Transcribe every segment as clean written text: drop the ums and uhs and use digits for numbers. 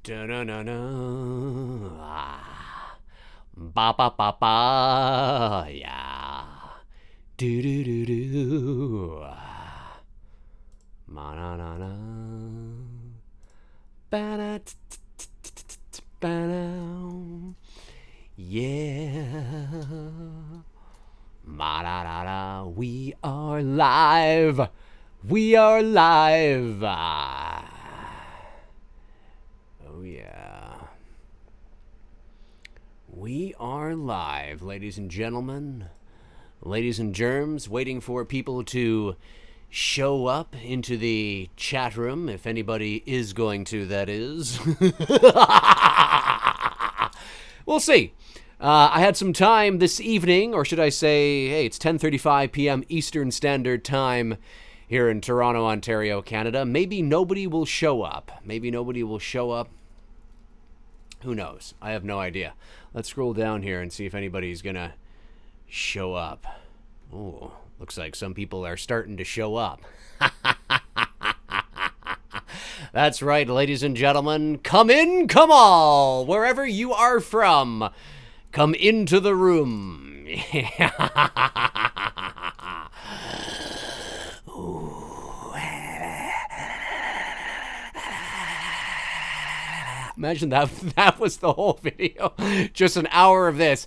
Da-na-na-na. Ba ba ba ba. Yeah. Do do do do. Ma na na na. Ba na ba na. Yeah. Ma da da da. We are live. We are live. Oh, yeah. We are live, ladies and gentlemen. Ladies and germs, waiting for people to show up into the chat room, if anybody is going to, that is. We'll see. I had some time this evening, or should I say, hey, it's 10:35 p.m. Eastern Standard Time here in Toronto, Ontario, Canada. Maybe nobody will show up. Who knows? I have no idea. Let's scroll down here and see if anybody's gonna show up. Oh, looks like some people are starting to show up. That's right, ladies and gentlemen. Come in, come all, wherever you are from. Come into the room. Imagine that was the whole video. Just an hour of this.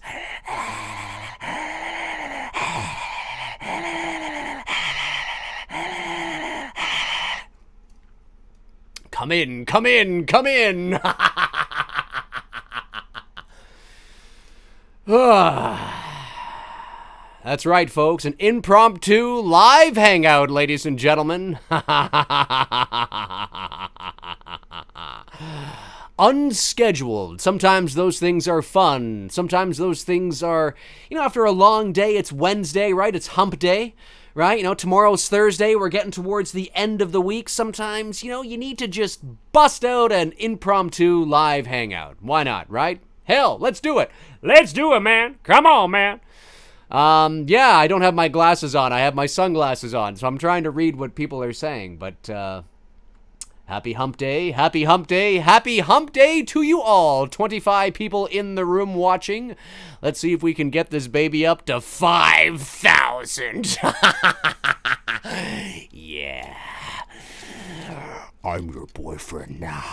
Come in, come in, come in. That's right, folks. An impromptu live hangout, ladies and gentlemen. Unscheduled. Sometimes those things are fun. Sometimes those things are, after a long day, it's Wednesday, right? It's hump day, right? Tomorrow's Thursday. We're getting towards the end of the week. Sometimes, you need to just bust out an impromptu live hangout. Why not, right? Hell, let's do it. Let's do it, man. Come on, man. Yeah, I don't have my glasses on. I have my sunglasses on, so I'm trying to read what people are saying, but, happy hump day, happy hump day, happy hump day to you all. 25 people in the room watching. Let's see if we can get this baby up to 5,000. Yeah. I'm your boyfriend now.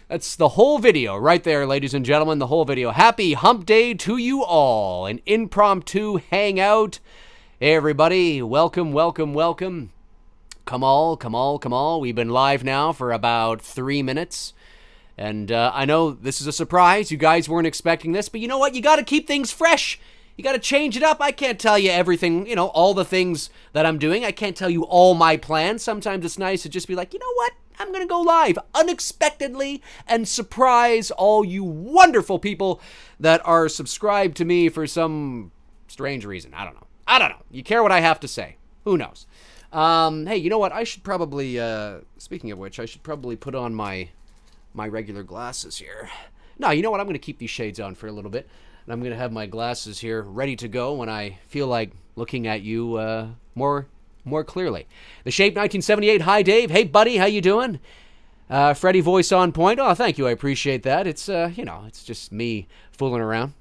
That's the whole video right there, ladies and gentlemen, the whole video. Happy hump day to you all. An impromptu hangout. Hey, everybody. Welcome, welcome, welcome. Come all, come all, come all. We've been live now for about 3 minutes. And I know this is a surprise. You guys weren't expecting this. But you know what? You got to keep things fresh. You got to change it up. I can't tell you everything, all the things that I'm doing. I can't tell you all my plans. Sometimes it's nice to just be like, you know what? I'm going to go live unexpectedly and surprise all you wonderful people that are subscribed to me for some strange reason. I don't know. You care what I have to say. Who knows? Hey, you know what? I should probably, speaking of which, I should probably put on my regular glasses here. No, you know what? I'm going to keep these shades on for a little bit. And I'm going to have my glasses here ready to go when I feel like looking at you more clearly. The Shape 1978. Hi, Dave. Hey, buddy. How you doing? Freddy voice on point. Oh, thank you. I appreciate that. It's, it's just me fooling around.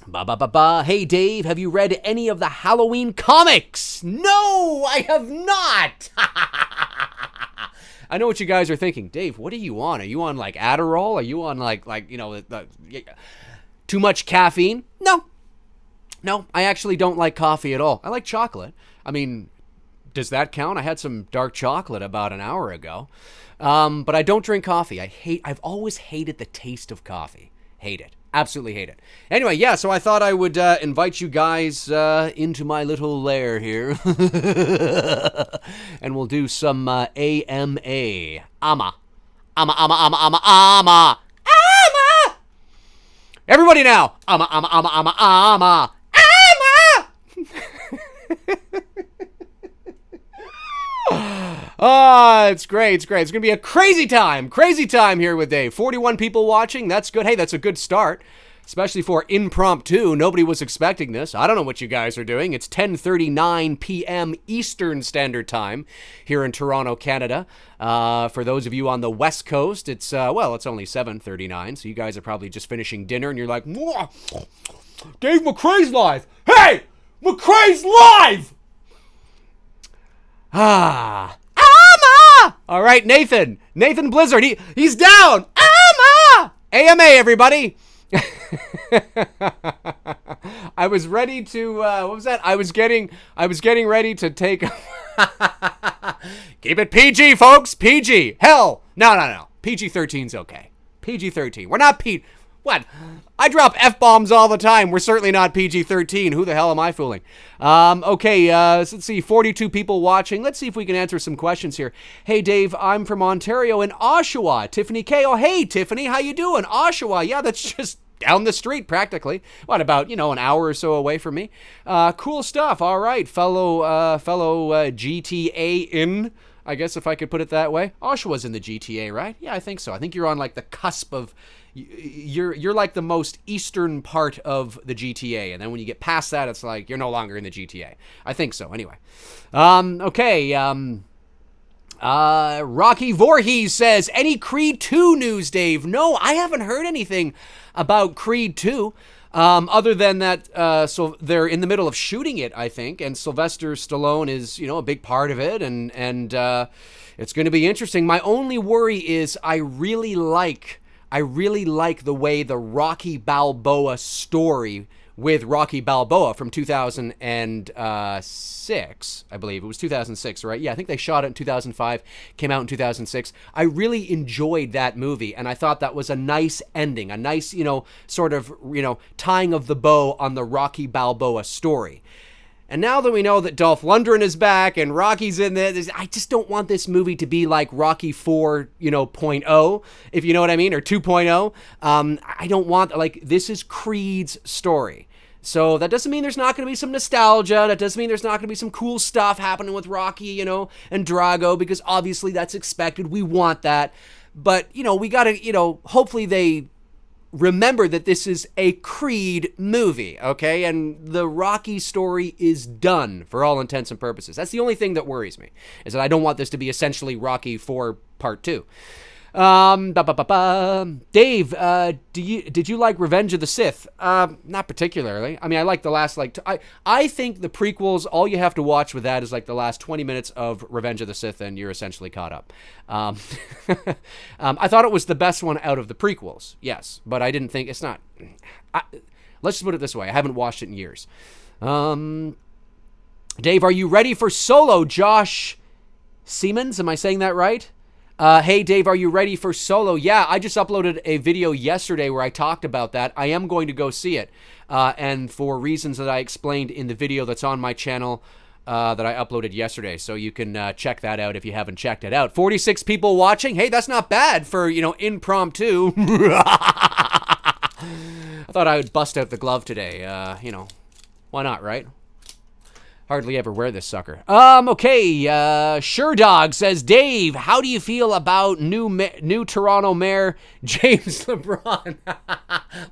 Ba ba ba ba. Hey, Dave, have you read any of the Halloween comics? No, I have not. I know what you guys are thinking. Dave, what are you on? Are you on like Adderall? Are you on like too much caffeine? No, I actually don't like coffee at all. I like chocolate. I mean, does that count? I had some dark chocolate about an hour ago. But I don't drink coffee. I've always hated the taste of coffee. Hate it. Absolutely hate it. Anyway, yeah, so I thought I would invite you guys into my little lair here. And we'll do some AMA. Ama. Everybody now. Ama. It's great. It's going to be a crazy time here with Dave. 41 people watching. That's good. Hey, that's a good start. especially for Impromptu. Nobody was expecting this. I don't know what you guys are doing. It's 10:39 p.m. Eastern Standard Time here in Toronto, Canada. For those of you on the West Coast, it's only 7:39, so you guys are probably just finishing dinner, and you're like, Dave McRae's live. Hey, McRae's live! All right, Nathan Blizzard, he's down. AMA, everybody. I was ready to what was that? I was getting ready to take keep it PG, folks. PG. Hell, no. PG-13's okay. PG-13. We're not what? I drop F-bombs all the time. We're certainly not PG-13. Who the hell am I fooling? Okay, let's see. 42 people watching. Let's see if we can answer some questions here. Hey, Dave, I'm from Ontario in Oshawa. Tiffany K. Oh, hey, Tiffany. How you doing? Oshawa. Yeah, that's just down the street practically. What, about, an hour or so away from me? Cool stuff. All right, fellow GTA in, I guess if I could put it that way. Oshawa's in the GTA, right? Yeah, I think so. I think you're on like the cusp of... You're like the most eastern part of the GTA, and then when you get past that, it's like you're no longer in the GTA. I think so. Anyway, okay. Rocky Voorhees says, any Creed 2 news, Dave? No, I haven't heard anything about Creed 2. Other than that, so they're in the middle of shooting it, I think, and Sylvester Stallone is, a big part of it, and it's going to be interesting. My only worry is I really like the way the Rocky Balboa story with Rocky Balboa from 2006, I believe. It was 2006, right? Yeah, I think they shot it in 2005, came out in 2006. I really enjoyed that movie, and I thought that was a nice ending, a nice, sort of, tying of the bow on the Rocky Balboa story. And now that we know that Dolph Lundgren is back and Rocky's in there, I just don't want this movie to be like Rocky 4, 0.0, if you know what I mean, or 2.0. I don't want, this is Creed's story. So that doesn't mean there's not going to be some nostalgia. That doesn't mean there's not going to be some cool stuff happening with Rocky, and Drago, because obviously that's expected. We want that. But, we got to, hopefully they remember that this is a Creed movie, okay? And the Rocky story is done for all intents and purposes. That's the only thing that worries me, is that I don't want this to be essentially Rocky 4 Part 2. Dave, did you like Revenge of the Sith? Not particularly. I mean, I like the last, I think the prequels, all you have to watch with that is the last 20 minutes of Revenge of the Sith, and you're essentially caught up. I thought it was the best one out of the prequels, yes, but I didn't think, it's not, let's just put it this way, I haven't watched it in years. Dave, are you ready for Solo? Josh Siemens, am I saying that right? Hey, Dave, are you ready for Solo? Yeah, I just uploaded a video yesterday where I talked about that. I am going to go see it. And for reasons that I explained in the video that's on my channel that I uploaded yesterday. So you can check that out if you haven't checked it out. 46 people watching. Hey, that's not bad for, Impromptu. I thought I would bust out the glove today. Why not, right? Hardly ever wear this sucker. Okay, Sure Dog says, Dave, how do you feel about new Toronto Mayor James LeBron?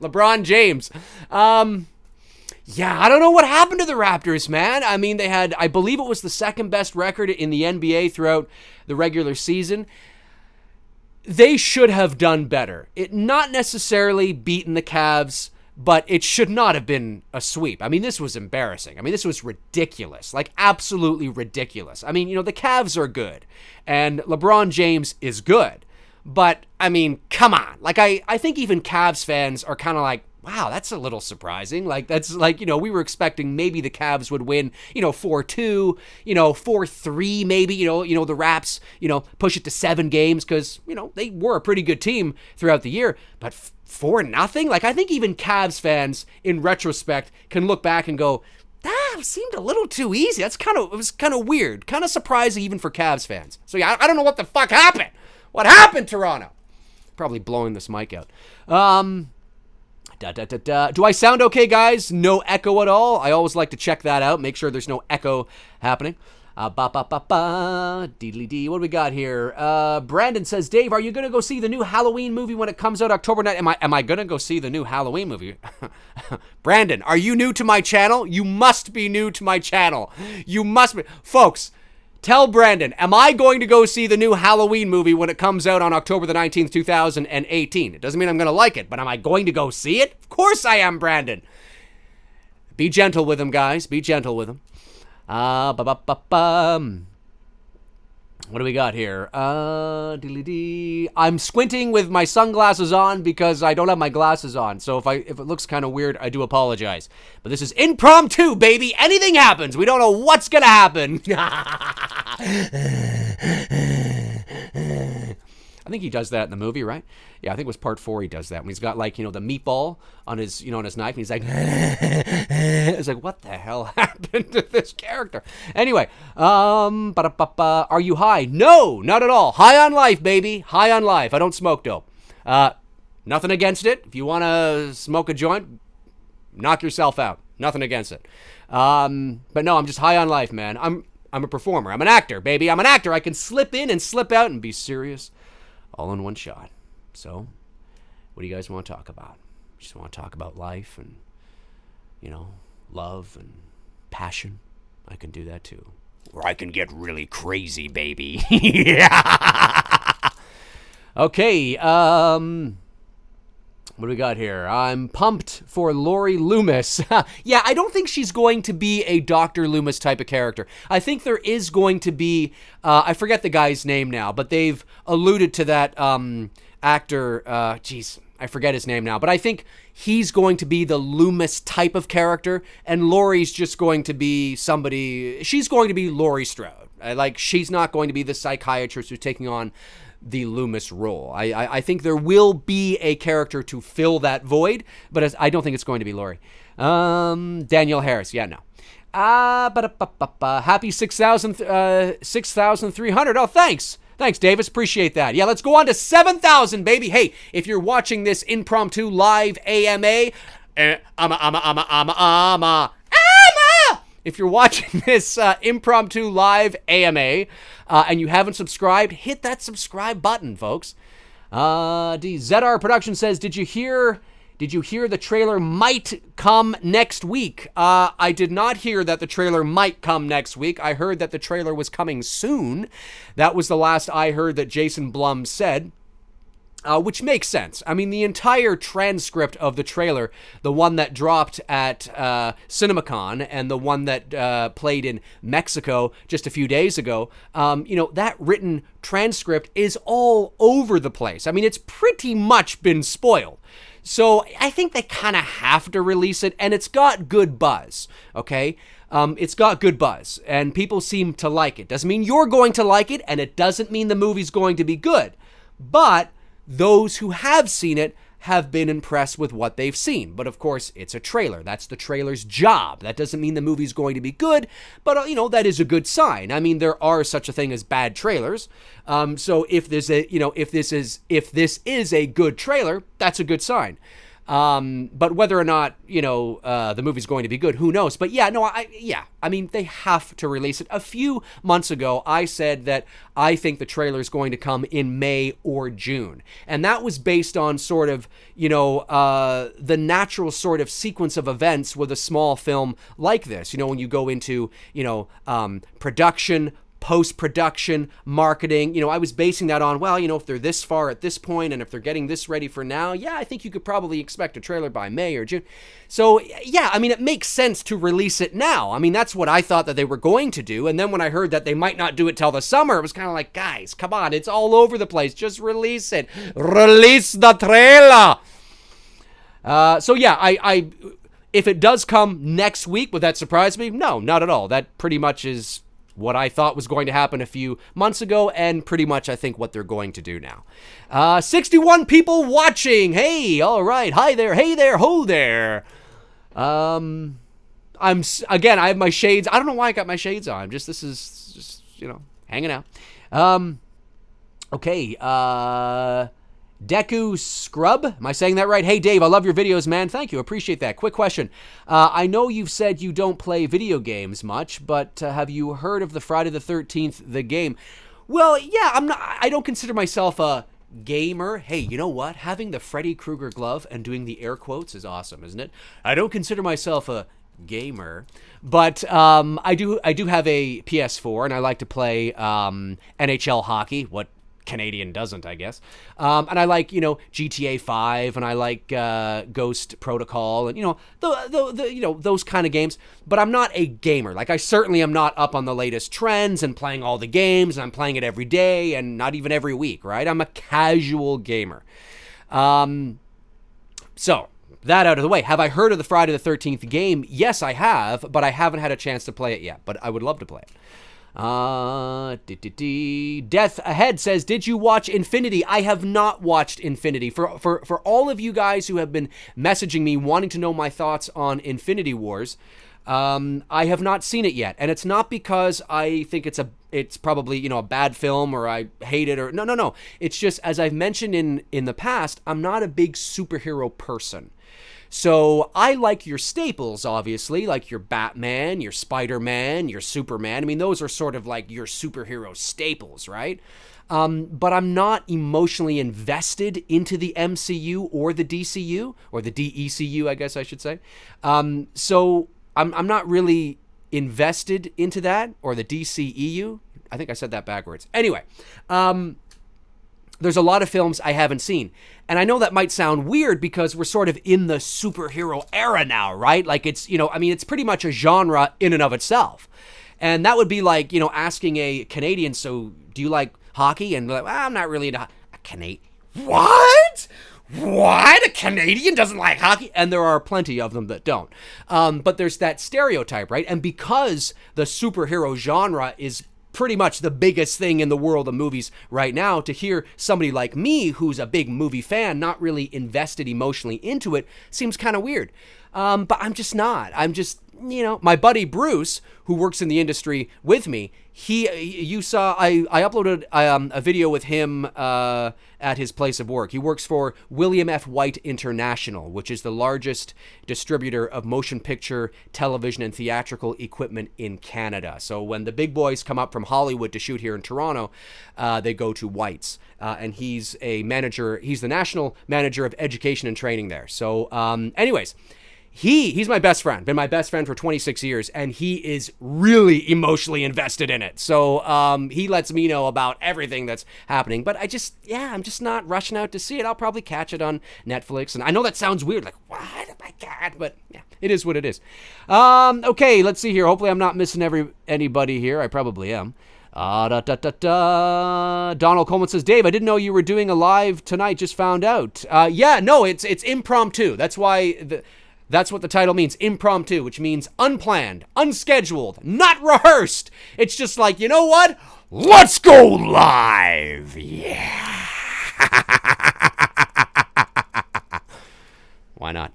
LeBron James. Yeah, I don't know what happened to the Raptors, man. I mean, they had, I believe it was the second best record in the NBA throughout the regular season. They should have done better. It not necessarily beaten the Cavs, but it should not have been a sweep. I mean, this was embarrassing. I mean, this was ridiculous, absolutely ridiculous. I mean, the Cavs are good, and LeBron James is good. But, I mean, come on. I think even Cavs fans are kind of like, wow, that's a little surprising. That's we were expecting maybe the Cavs would win, 4-2, 4-3 maybe, the Raps, push it to 7 games because, they were a pretty good team throughout the year. But 4-0? I think even Cavs fans, in retrospect, can look back and go, that seemed a little too easy. It was kind of weird, kind of surprising even for Cavs fans. So yeah, I don't know what the fuck happened. What happened, Toronto? Probably blowing this mic out. Do I sound okay, guys? No echo at all? I always like to check that out, make sure there's no echo happening. Ba ba ba ba. Deedly dee. What do we got here? Brandon says, Dave, are you gonna go see the new Halloween movie when it comes out October 9th? Am I gonna go see the new Halloween movie? Brandon, are you new to my channel? You must be new to my channel. You must be, folks. Tell Brandon, am I going to go see the new Halloween movie when it comes out on October the 19th, 2018? It doesn't mean I'm going to like it, but am I going to go see it? Of course I am, Brandon. Be gentle with him, guys. Be gentle with him. What do we got here? I'm squinting with my sunglasses on because I don't have my glasses on. So if it looks kind of weird, I do apologize. But this is impromptu, baby. Anything happens. We don't know what's gonna happen. I think he does that in the movie, right? Yeah, I think it was part 4 he does that. When he's got, like, the meatball on his, on his knife, and he's like, it's like, what the hell happened to this character? Anyway, are you high? No, not at all. High on life, baby. High on life. I don't smoke dope. Nothing against it. If you want to smoke a joint, knock yourself out. Nothing against it. But no, I'm just high on life, man. I'm a performer. I'm an actor, baby. I'm an actor. I can slip in and slip out and be serious all in one shot. So, what do you guys want to talk about? Just want to talk about life and, love and passion? I can do that too. Or I can get really crazy, baby. Okay, what do we got here? I'm pumped for Lori Loomis. Yeah, I don't think she's going to be a Dr. Loomis type of character. I think there is going to be, I forget the guy's name now, but they've alluded to that actor, I forget his name now, but I think he's going to be the Loomis type of character, and Laurie's just going to be she's going to be Laurie Strode. She's not going to be the psychiatrist who's taking on the Loomis role. I think there will be a character to fill that void, but I don't think it's going to be Laurie. Danielle Harris, yeah, no. Happy 6,300. Oh, thanks. Thanks, Davis. Appreciate that. Yeah, let's go on to 7,000, baby. Hey, if you're watching this impromptu live AMA, if you're watching this impromptu live AMA and you haven't subscribed, hit that subscribe button, folks. ZR Production says, Did you hear the trailer might come next week? I did not hear that the trailer might come next week. I heard that the trailer was coming soon. That was the last I heard that Jason Blum said, which makes sense. I mean, the entire transcript of the trailer, the one that dropped at CinemaCon and the one that played in Mexico just a few days ago, that written transcript is all over the place. I mean, it's pretty much been spoiled. So I think they kind of have to release it, and it's got good buzz, okay? It's got good buzz, and people seem to like it. Doesn't mean you're going to like it, and it doesn't mean the movie's going to be good. But those who have seen it have been impressed with what they've seen. But of course, it's a trailer. That's the trailer's job. That doesn't mean the movie's going to be good, but that is a good sign. I mean, there are such a thing as bad trailers. So if this is a good trailer, that's a good sign. But whether or not, the movie's going to be good, who knows? But yeah, no, I mean, they have to release it. A few months ago, I said that I think the trailer is going to come in May or June. And that was based on sort of, the natural sort of sequence of events with a small film like this. When you go into, production, post-production, marketing, I was basing that on, if they're this far at this point and if they're getting this ready for now, I think you could probably expect a trailer by May or June. So, yeah, I mean, it makes sense to release it now. I mean, that's what I thought that they were going to do. And then when I heard that they might not do it till the summer, it was kind of like, guys, come on, it's all over the place. Just release it. Release the trailer. So, yeah, I if it does come next week, would that surprise me? No, not at all. That pretty much is what I thought was going to happen a few months ago, and pretty much I think what they're going to do now. 61 people watching. Hey, all right. Hi there. Hey there. Ho there. I have my shades. I don't know why I got my shades on. This is just, hanging out. Okay. Deku Scrub, am I saying that right? Hey Dave, I love your videos, man. Thank you, appreciate that. Quick question. I know you've said you don't play video games much, but have you heard of the Friday the 13th, the game? Well, yeah, I don't consider myself a gamer. Hey, you know what? Having the Freddy Krueger glove and doing the air quotes is awesome, isn't it? I don't consider myself a gamer, but I do have a PS4 and I like to play NHL hockey. What Canadian doesn't, I guess. And I like, GTA 5 and I like Ghost Protocol and, those kind of games. But I'm not a gamer. Like, I certainly am not up on the latest trends and playing all the games and I'm playing it every day and not even every week, right? I'm a casual gamer. So, that out of the way. Have I heard of the Friday the 13th game? Yes, I have, but I haven't had a chance to play it yet. But I would love to play it. Death Ahead says, did you watch Infinity? I have not watched Infinity. For all of you guys who have been messaging me wanting to know my thoughts on Infinity Wars, I have not seen it yet. And it's not because I think it's probably, a bad film or I hate it or no. It's just, as I've mentioned in the past, I'm not a big superhero person. So I like your staples, obviously, like your Batman, your Spider-Man, your Superman. I mean, those are sort of like your superhero staples, right? But I'm not emotionally invested into the MCU or the DCU, or the DECU, I guess I should say. So I'm not really invested into that, or the DCEU. I think I said that backwards. Anyway, there's a lot of films I haven't seen. And I know that might sound weird because we're sort of in the superhero era now, right? Like it's, it's pretty much a genre in and of itself. And that would be like, asking a Canadian, so do you like hockey? And like, I'm not really into a Canadian. What? What? A Canadian doesn't like hockey? And there are plenty of them that don't. But there's that stereotype, right? And because the superhero genre is pretty much the biggest thing in the world of movies right now, to hear somebody like me, who's a big movie fan, not really invested emotionally into it, seems kind of weird. But I'm just not. I'm just, my buddy Bruce, who works in the industry with me, you saw, I uploaded a video with him at his place of work. He works for William F. White International, which is the largest distributor of motion picture, television, and theatrical equipment in Canada. So when the big boys come up from Hollywood to shoot here in Toronto, they go to White's. And he's a manager, he's the national manager of education and training there. So anyways, He's my best friend, been my best friend for 26 years, and he is really emotionally invested in it. So he lets me know about everything that's happening. But I'm just not rushing out to see it. I'll probably catch it on Netflix. And I know that sounds weird, like, what? Oh my God. But yeah, it is what it is. Okay, let's see here. Hopefully I'm not missing anybody here. I probably am. Donald Coleman says, Dave, I didn't know you were doing a live tonight. Just found out. It's impromptu. That's why that's what the title means, impromptu, which means unplanned, unscheduled, not rehearsed. It's just like, you know what? Let's go live. Yeah. Why not?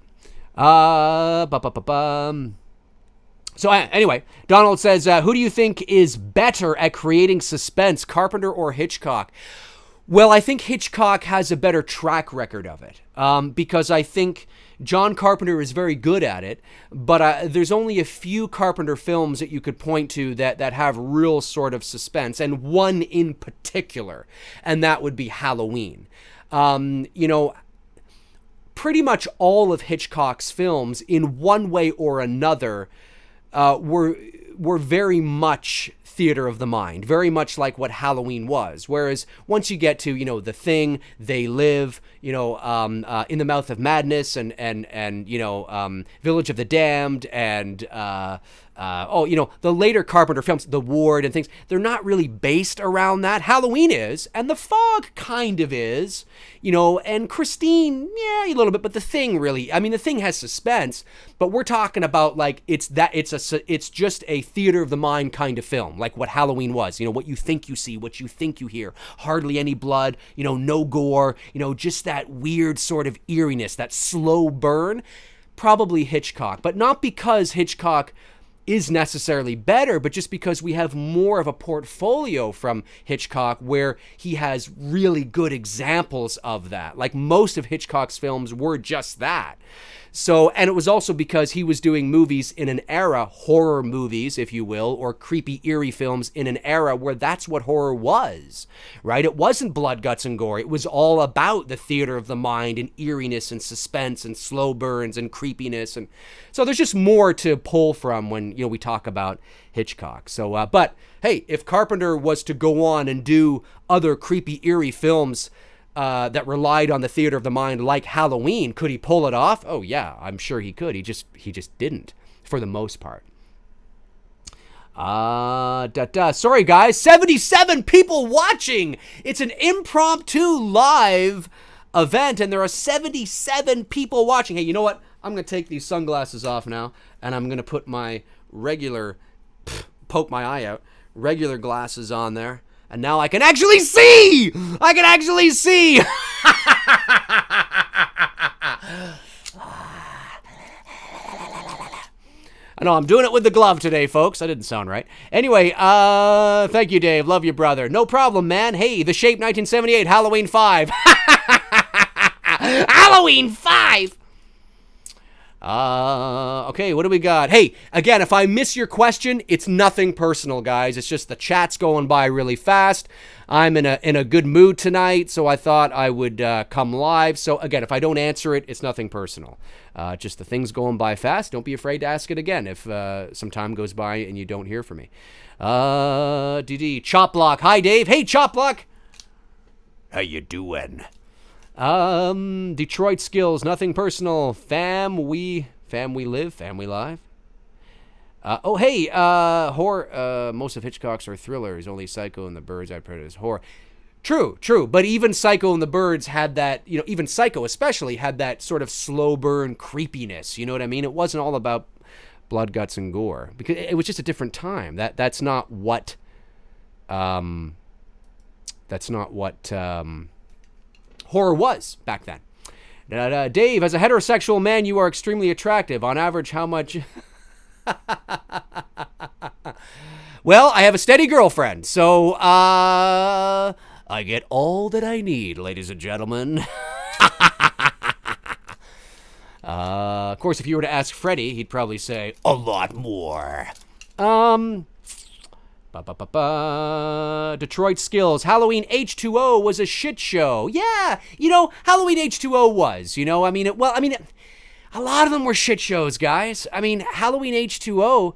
So anyway, Donald says, who do you think is better at creating suspense, Carpenter or Hitchcock? Well, I think Hitchcock has a better track record of it, because I think John Carpenter is very good at it, but there's only a few Carpenter films that you could point to that have real sort of suspense, and one in particular, and that would be Halloween. Pretty much all of Hitchcock's films, in one way or another, were very much theater of the mind, very much like what Halloween was. Whereas once you get to, The Thing, They Live, In the Mouth of Madness, and Village of the Damned, and the later Carpenter films, The Ward and things, they're not really based around that. Halloween is, and The Fog kind of is, and Christine, yeah, a little bit, but The Thing really, The Thing has suspense, but we're talking about like, it's just a theater of the mind kind of film, like what Halloween was, what you think you see, what you think you hear, hardly any blood, no gore, just that weird sort of eeriness, that slow burn. Probably Hitchcock, but not because Hitchcock is necessarily better, but just because we have more of a portfolio from Hitchcock where he has really good examples of that. Like most of Hitchcock's films were just that. So, and it was also because he was doing movies in an era, horror movies, if you will, or creepy, eerie films in an era where that's what horror was, right? It wasn't blood, guts, and gore. It was all about the theater of the mind and eeriness and suspense and slow burns and creepiness. And so there's just more to pull from when, we talk about Hitchcock. So, but hey, if Carpenter was to go on and do other creepy, eerie films that relied on the theater of the mind, like Halloween, could he pull it off? Oh yeah, I'm sure he could. He just didn't, for the most part. Sorry guys, 77 people watching. It's an impromptu live event, and there are 77 people watching. Hey, you know what? I'm gonna take these sunglasses off now, and I'm gonna put my regular, poke my eye out, regular glasses on there. And now I can actually see! I can actually see! I know, I'm doing it with the glove today, folks. That didn't sound right. Anyway, thank you, Dave. Love you, brother. No problem, man. Hey, The Shape 1978, Halloween 5. Halloween 5! Okay, what do we got? Hey, again, if I miss your question, it's nothing personal, guys. It's just the chat's going by really fast. I'm in a good mood tonight, so I thought I would come live. So again, if I don't answer it, it's nothing personal. Just the things going by fast. Don't be afraid to ask it again if some time goes by and you don't hear from me. Chop Block. Hi, Dave. Hey, Chop Block. How you doing? Detroit Skills, nothing personal. We live, family live. Horror, most of Hitchcock's are thrillers, only Psycho and the Birds I put it as horror. True, but even Psycho and the Birds had that, even Psycho especially had that sort of slow burn creepiness, you know what I mean? It wasn't all about blood, guts, and gore, because it was just a different time. That's not what horror was back then. Dave, as a heterosexual man, you are extremely attractive. On average, how much? Well, I have a steady girlfriend, so I get all that I need, ladies and gentlemen. Of course, if you were to ask Freddy, he'd probably say a lot more. Detroit Skills. Halloween H2O was a shit show. Yeah, Halloween H2O was, a lot of them were shit shows, guys. Halloween H2O,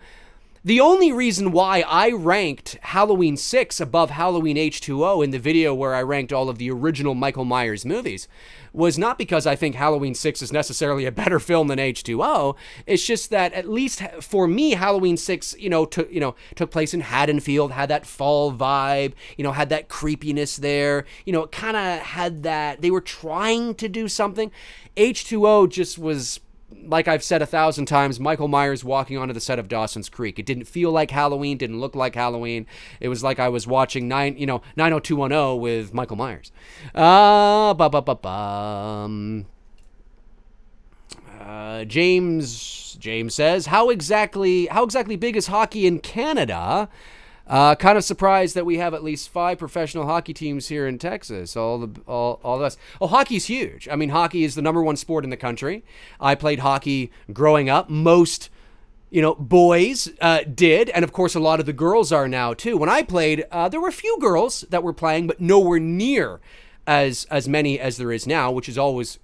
the only reason why I ranked Halloween 6 above Halloween H2O in the video where I ranked all of the original Michael Myers movies was not because I think Halloween 6 is necessarily a better film than H2O. It's just that, at least for me, Halloween 6, took place in Haddonfield, had that fall vibe, had that creepiness there. It kind of had that, they were trying to do something. H2O just was, like I've said 1,000 times, Michael Myers walking onto the set of Dawson's Creek. It didn't feel like Halloween, didn't look like Halloween. It was like I was watching 90210 with Michael Myers. James says, how exactly big is hockey in Canada? Kind of surprised that we have at least 5 professional hockey teams here in Texas. All this. Oh, hockey's huge. Hockey is the number 1 sport in the country. I played hockey growing up. Most, boys did, and of course a lot of the girls are now too. When I played, there were a few girls that were playing, but nowhere near as many as there is now, which is always,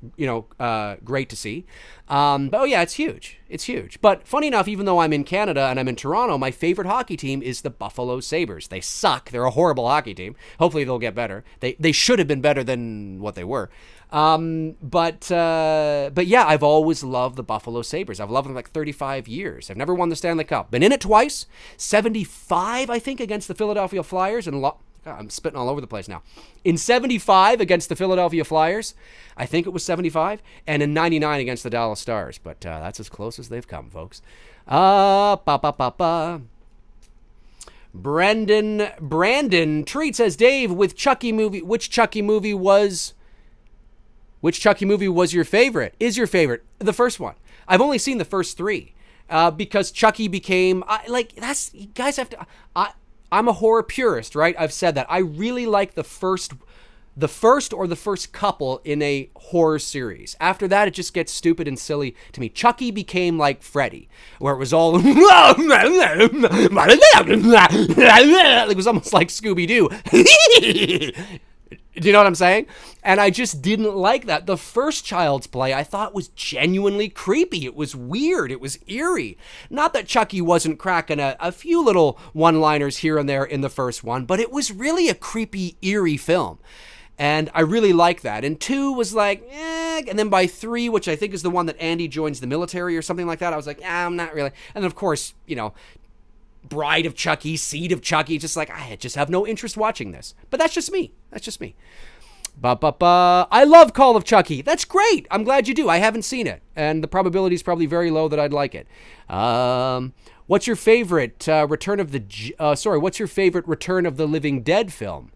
great to see. But oh yeah, it's huge. It's huge. But funny enough, even though I'm in Canada and I'm in Toronto, my favorite hockey team is the Buffalo Sabres. They suck. They're a horrible hockey team. Hopefully they'll get better. They should have been better than what they were. But yeah, I've always loved the Buffalo Sabres. I've loved them like 35 years. I've never won the Stanley Cup. Been in it twice. 75, I think, against the Philadelphia Flyers, and God, I'm spitting all over the place now. In 75 against the Philadelphia Flyers, I think it was 75, and in 99 against the Dallas Stars. But that's as close as they've come, folks. Brandon Treat says, Dave, which Chucky movie was your favorite? Is your favorite? The first one. I've only seen the first 3. because Chucky became you guys have to. I'm a horror purist, right? I've said that. I really like the first couple in a horror series. After that, it just gets stupid and silly to me. Chucky became like Freddy, where it was all it was almost like Scooby-Doo. Do you know what I'm saying? And I just didn't like that. The first Child's Play I thought was genuinely creepy. It was weird. It was eerie. Not that Chucky wasn't cracking a few little one-liners here and there in the first one, but it was really a creepy, eerie film. And I really like that. And 2 was like, and then by 3, which I think is the one that Andy joins the military or something like that, I was like, I'm not really. And then, of course, Bride of Chucky, Seed of Chucky, just like, I just have no interest watching this. But that's just me. I love Call of Chucky. That's great. I'm glad you do. I haven't seen it. And the probability is probably very low that I'd like it. What's your favorite Return of the Living Dead film?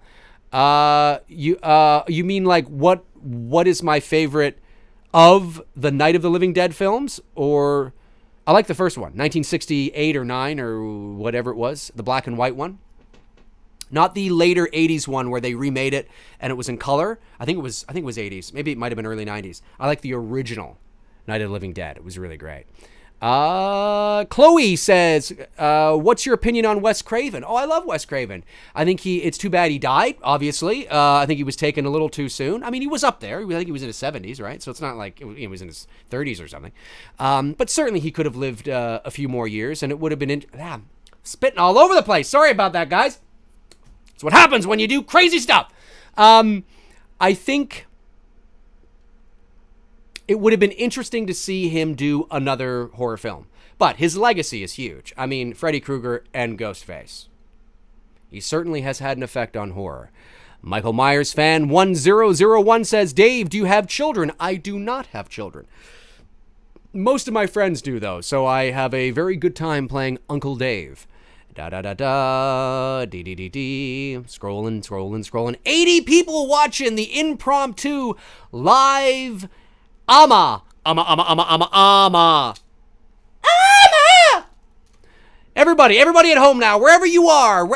You mean like what is my favorite of the Night of the Living Dead films? Or I like the first one, 1968 or 9 or whatever it was, the black and white one. Not the later 80s one where they remade it and it was in color. I think it was 80s. Maybe it might have been early 90s. I like the original Night of the Living Dead. It was really great. Chloe says, what's your opinion on Wes Craven? Oh, I love Wes Craven. I think it's too bad he died, obviously. I think he was taken a little too soon. I mean, he was up there. I think he was in his 70s, right? So it's not like he was in his 30s or something. But certainly he could have lived a few more years and it would have been spitting all over the place. Sorry about that, guys. It's what happens when you do crazy stuff. I think it would have been interesting to see him do another horror film. But his legacy is huge. I mean, Freddy Krueger and Ghostface. He certainly has had an effect on horror. Michael Myers fan 1001 says, Dave, do you have children? I do not have children. Most of my friends do, though, so I have a very good time playing Uncle Dave. Dee. Scrolling. 80 people watching the Impromptu LIVE Everybody at home now, wherever you are,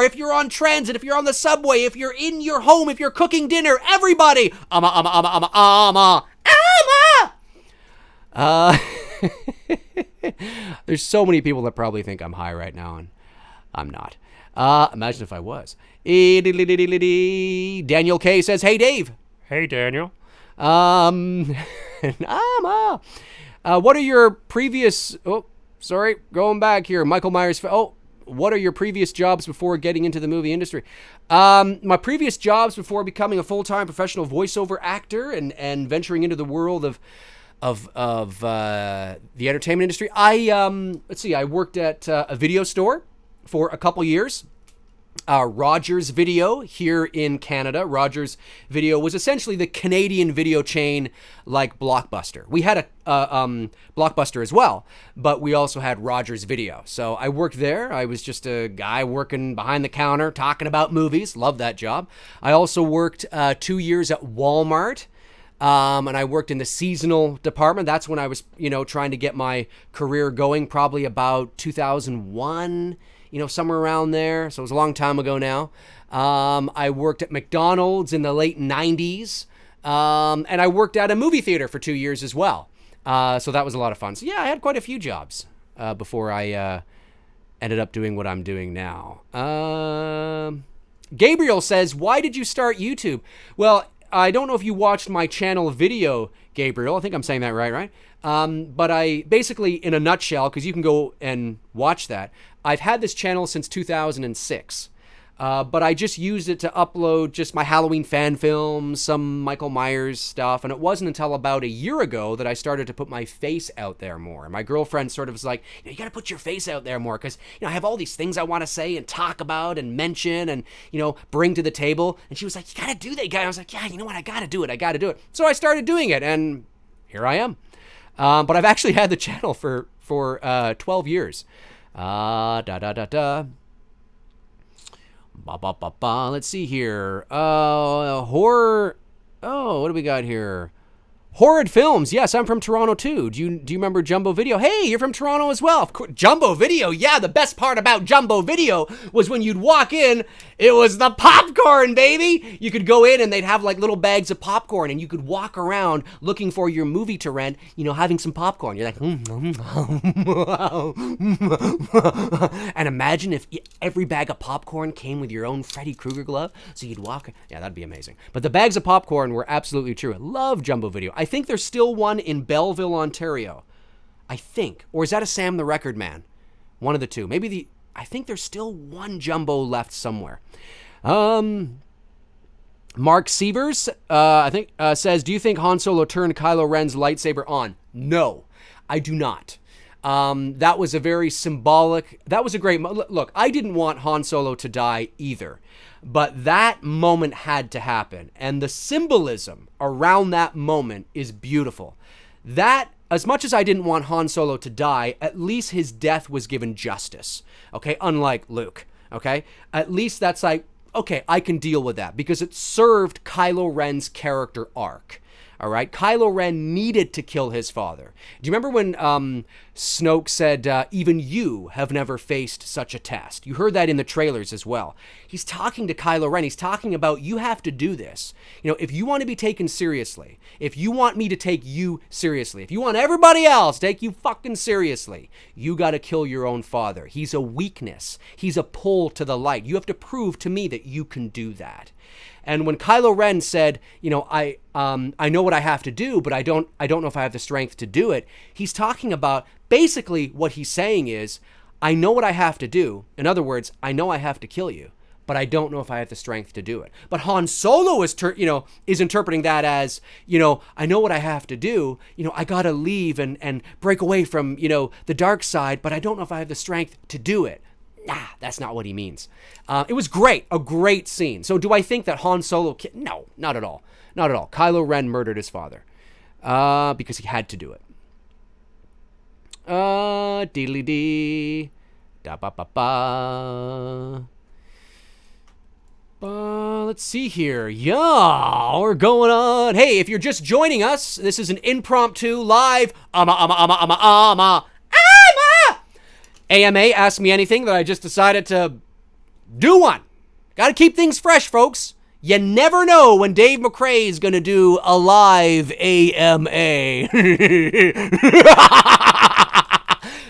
if you're on transit, if you're on the subway, if you're in your home, if you're cooking dinner, everybody, There's so many people that probably think I'm high right now, and I'm not. Imagine if I was. Daniel K says, hey, Dave. Hey, Daniel. What are your previous... going back here. Michael Myers... what are your previous jobs before getting into the movie industry? My previous jobs before becoming a full-time professional voiceover actor and venturing into the world of the entertainment industry. I worked at a video store for a couple years. Rogers Video here in Canada. Rogers Video was essentially the Canadian video chain like Blockbuster. We had a Blockbuster as well, but we also had Rogers Video. So I worked there. I was just a guy working behind the counter, talking about movies. Loved that job. I also worked 2 years at Walmart. And I worked in the seasonal department. That's when I was, trying to get my career going, probably about 2001, somewhere around there. So it was a long time ago now. I worked at McDonald's in the late 90s. And I worked at a movie theater for 2 years as well. So that was a lot of fun. So yeah, I had quite a few jobs before I ended up doing what I'm doing now. Gabriel says, why did you start YouTube? Well, I don't know if you watched my channel video, Gabriel. I think I'm saying that right? But I basically, in a nutshell, because you can go and watch that, I've had this channel since 2006. But I just used it to upload just my Halloween fan films, some Michael Myers stuff. And it wasn't until about a year ago that I started to put my face out there more. And my girlfriend sort of was like, you got to put your face out there more because, I have all these things I want to say and talk about and mention and, bring to the table. And she was like, you got to do that, guy. I was like, yeah, you know what? I got to do it. So I started doing it and here I am. But I've actually had the channel for 12 years. Let's see here. Horror. Oh, what do we got here? Horrid films. Yes, I'm from Toronto too. Do you remember Jumbo Video? Hey, you're from Toronto as well. Of course, Jumbo Video. Yeah, the best part about Jumbo Video was when you'd walk in, it was the popcorn, baby. You could go in and they'd have like little bags of popcorn and you could walk around looking for your movie to rent, having some popcorn. You're like, and imagine if every bag of popcorn came with your own Freddy Krueger glove. So you'd walk. Yeah, that'd be amazing. But the bags of popcorn were absolutely true. I love Jumbo Video. I think there's still one in Belleville, Ontario. I think. Or is that a Sam the Record Man? One of the two. I think there's still one Jumbo left somewhere. Mark Sievers, says, do you think Han Solo turned Kylo Ren's lightsaber on? No, I do not. That was a very symbolic, that was a great, look, I didn't want Han Solo to die either. But that moment had to happen. And the symbolism around that moment is beautiful. That, as much as I didn't want Han Solo to die, at least his death was given justice. Okay? Unlike Luke. Okay? At least that's like, okay, I can deal with that because it served Kylo Ren's character arc. All right, Kylo Ren needed to kill his father. Do you remember when Snoke said, even you have never faced such a test? You heard that in the trailers as well. He's talking to Kylo Ren. He's talking about, you have to do this. If you want to be taken seriously, if you want me to take you seriously, if you want everybody else to take you fucking seriously, you got to kill your own father. He's a weakness. He's a pull to the light. You have to prove to me that you can do that. And when Kylo Ren said, I know what I have to do, but I don't know if I have the strength to do it. He's talking about, basically what he's saying is, I know what I have to do. In other words, I know I have to kill you, but I don't know if I have the strength to do it. But Han Solo is interpreting that as, I know what I have to do. I got to leave and break away from, the dark side, but I don't know if I have the strength to do it. Nah, that's not what he means. It was great, a great scene. So do I think that Han Solo... No, not at all. Not at all. Kylo Ren murdered his father because he had to do it. Deedly-dee. Da-ba-ba-ba. Let's see here. Yeah, we're going on. Hey, if you're just joining us, this is an impromptu live... AMA, Ask Me Anything, that I just decided to do one. Got to keep things fresh, folks. You never know when Dave McRae is going to do a live AMA.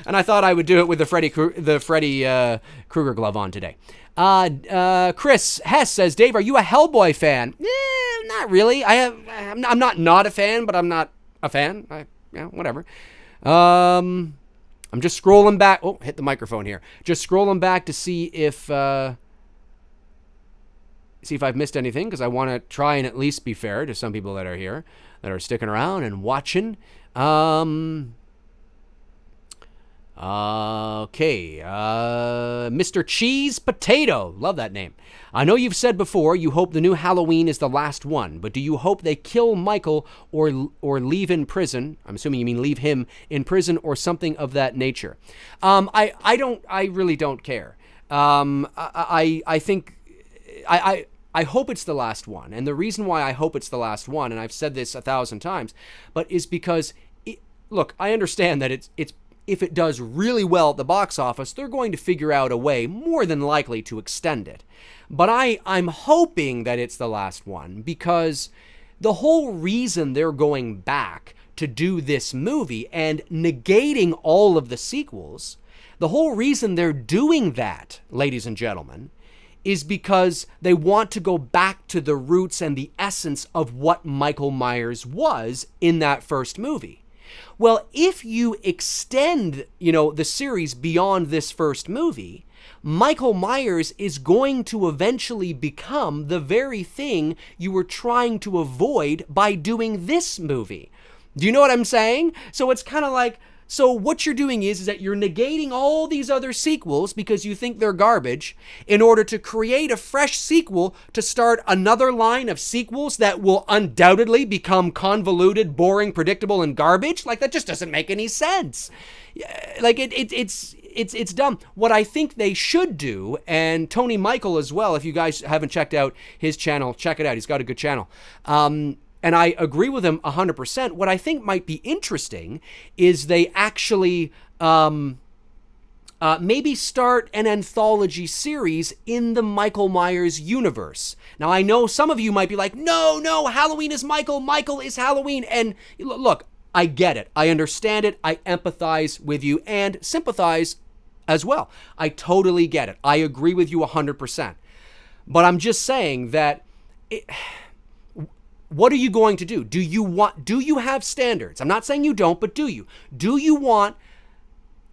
And I thought I would do it with the Freddy Krueger glove on today. Chris Hess says, Dave, are you a Hellboy fan? Not really. I'm not a fan, but I'm not a fan. Whatever. I'm just scrolling back. Oh, hit the microphone here. Just scrolling back to see if I've missed anything, because I want to try and at least be fair to some people that are here, that are sticking around and watching. Okay. Mr. Cheese Potato. Love that name. I know you've said before you hope the new Halloween is the last one, but do you hope they kill Michael or leave in prison? I'm assuming you mean leave him in prison or something of that nature. I really don't care. I think I hope it's the last one. And the reason why I hope it's the last one, and I've said this 1,000 times, but is because look, I understand that it's if it does really well at the box office, they're going to figure out a way, more than likely, to extend it. But I'm hoping that it's the last one, because the whole reason they're going back to do this movie and negating all of the sequels, the whole reason they're doing that, ladies and gentlemen, is because they want to go back to the roots and the essence of what Michael Myers was in that first movie. Well, if you extend, the series beyond this first movie, Michael Myers is going to eventually become the very thing you were trying to avoid by doing this movie. Do you know what I'm saying? So it's kind of like, so what you're doing is that you're negating all these other sequels because you think they're garbage in order to create a fresh sequel to start another line of sequels that will undoubtedly become convoluted, boring, predictable, and garbage. Like, that just doesn't make any sense. Like, it's dumb. What I think they should do, and Tony Michael as well, if you guys haven't checked out his channel, check it out. He's got a good channel. and I agree with him 100%. What I think might be interesting is they actually maybe start an anthology series in the Michael Myers universe. Now, I know some of you might be like, no, Halloween is Michael, Michael is Halloween. And look, I get it. I understand it. I empathize with you and sympathize as well. I totally get it. I agree with you 100%. But I'm just saying that what are you going to do? Do you have standards? I'm not saying you don't, but do you? Do you want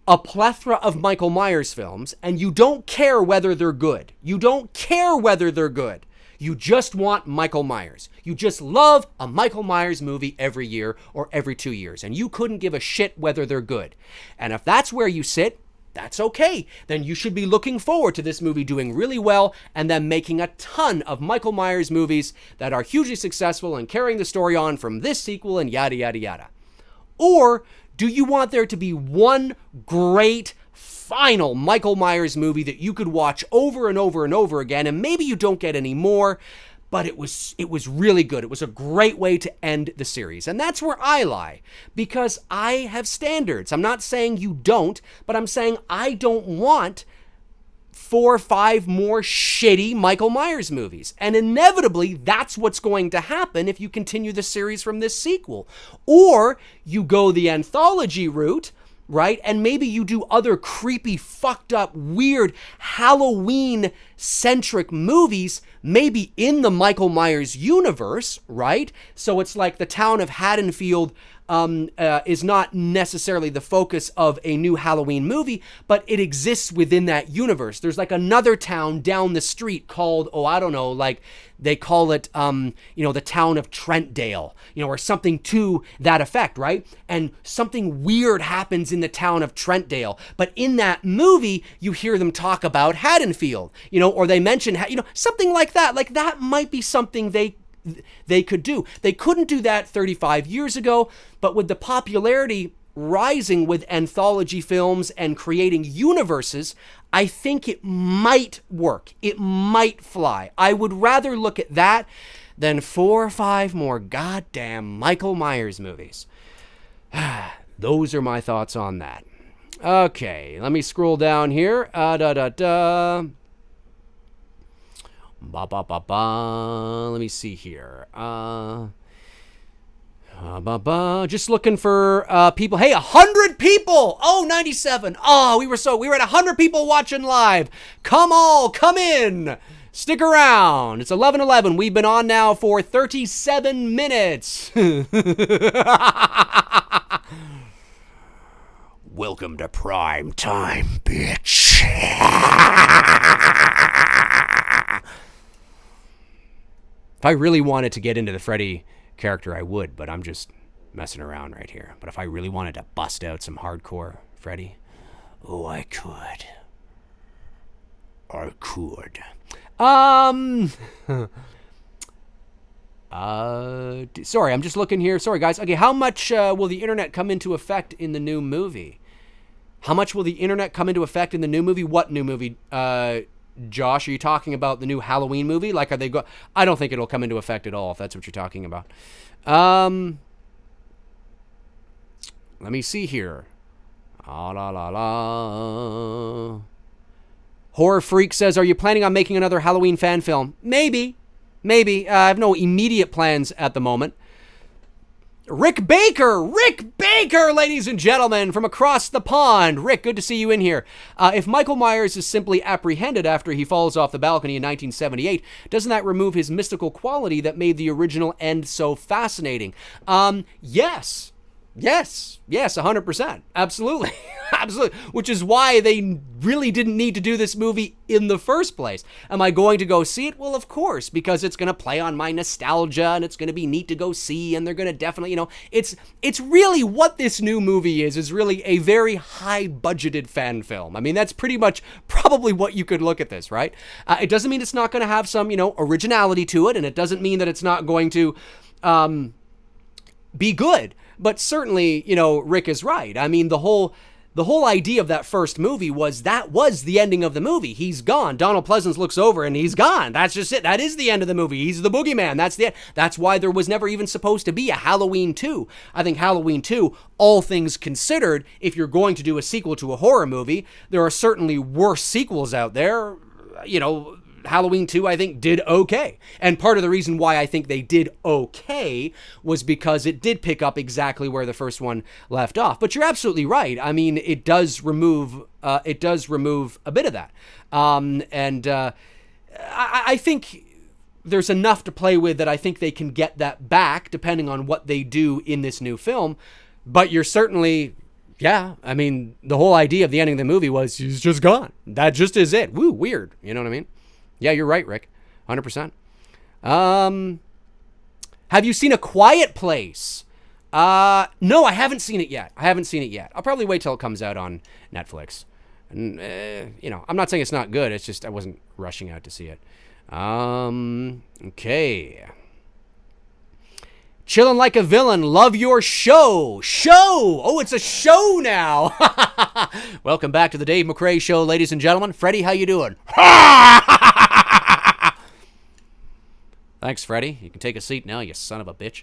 a plethora of Michael Myers films and you don't care whether they're good? You don't care whether they're good. You just want Michael Myers. You just love a Michael Myers movie every year or every 2 years, and you couldn't give a shit whether they're good. And if that's where you sit, that's okay. Then you should be looking forward to this movie doing really well and then making a ton of Michael Myers movies that are hugely successful and carrying the story on from this sequel and yada, yada, yada. Or do you want there to be one great final Michael Myers movie that you could watch over and over and over again, and maybe you don't get any more, but it was really good. It was a great way to end the series. And that's where I lie, because I have standards. I'm not saying you don't, but I'm saying I don't want 4 or 5 more shitty Michael Myers movies. And inevitably, that's what's going to happen if you continue the series from this sequel. Or you go the anthology route, right? And maybe you do other creepy, fucked up, weird Halloween-centric movies, maybe in the Michael Myers universe, right? So it's like the town of Haddonfield is not necessarily the focus of a new Halloween movie, but it exists within that universe. There's like another town down the street called, I don't know, like they call it, the town of Trentdale, or something to that effect, right? And something weird happens in the town of Trentdale, but in that movie, you hear them talk about Haddonfield, or they mention, something like that. Like that might be something they could do. They couldn't do that 35 years ago, but with the popularity rising with anthology films and creating universes, I think it might work. It might fly. I would rather look at that than 4 or 5 more goddamn Michael Myers movies. Those are my thoughts on that. Okay, let me scroll down here. Let me see here. Just looking for people. Hey, 100 people. 97. We were at 100 people watching live. Come in. Stick around. It's 11:11. We've been on now for 37 minutes. Welcome to prime time, bitch. If I really wanted to get into the Freddy character, I would, but I'm just messing around right here. But if I really wanted to bust out some hardcore Freddy, I could. Sorry, I'm just looking here. Sorry, guys. Okay, how much will the internet come into effect in the new movie? How much will the internet come into effect in the new movie? What new movie? Josh, are you talking about the new Halloween movie? Like, I don't think it'll come into effect at all, if that's what you're talking about. Let me see here. Horror Freak says, are you planning on making another Halloween fan film? Maybe. I have no immediate plans at the moment. Rick Baker, ladies and gentlemen, from across the pond. Rick, good to see you in here. If Michael Myers is simply apprehended after he falls off the balcony in 1978, doesn't that remove his mystical quality that made the original end so fascinating? Yes, 100%. Absolutely. Absolutely. Which is why they really didn't need to do this movie in the first place. Am I going to go see it? Well, of course, because it's going to play on my nostalgia and it's going to be neat to go see, and they're going to definitely, it's really what this new movie is really a very high budgeted fan film. I mean, that's pretty much probably what you could look at this, right? It doesn't mean it's not going to have some, originality to it, and it doesn't mean that it's not going to be good. But certainly, Rick is right. I mean, the whole the whole idea of that first movie was that was the ending of the movie. He's gone. Donald Pleasance looks over and he's gone. That's just it. That is the end of the movie. He's the boogeyman. That's the end. That's why there was never even supposed to be a Halloween 2. I think Halloween 2, all things considered, if you're going to do a sequel to a horror movie, there are certainly worse sequels out there. You know, Halloween 2, I think, did okay. And part of the reason why I think they did okay was because it did pick up exactly where the first one left off. But you're absolutely right. I mean, it does remove a bit of that. I think there's enough to play with that I think they can get that back depending on what they do in this new film. But you're certainly... Yeah, I mean, the whole idea of the ending of the movie was he's just gone. That just is it. Woo, weird. You know what I mean? Yeah, you're right, Rick. 100%. Have you seen A Quiet Place? No, I haven't seen it yet. I'll probably wait till it comes out on Netflix. And, you know, I'm not saying it's not good. It's just I wasn't rushing out to see it. Okay. Chillin' like a villain. Love your show. Oh, it's a show now. Welcome back to the Dave McRae Show, ladies and gentlemen. Freddie, how you doing? Thanks, Freddie. You can take a seat now, you son of a bitch.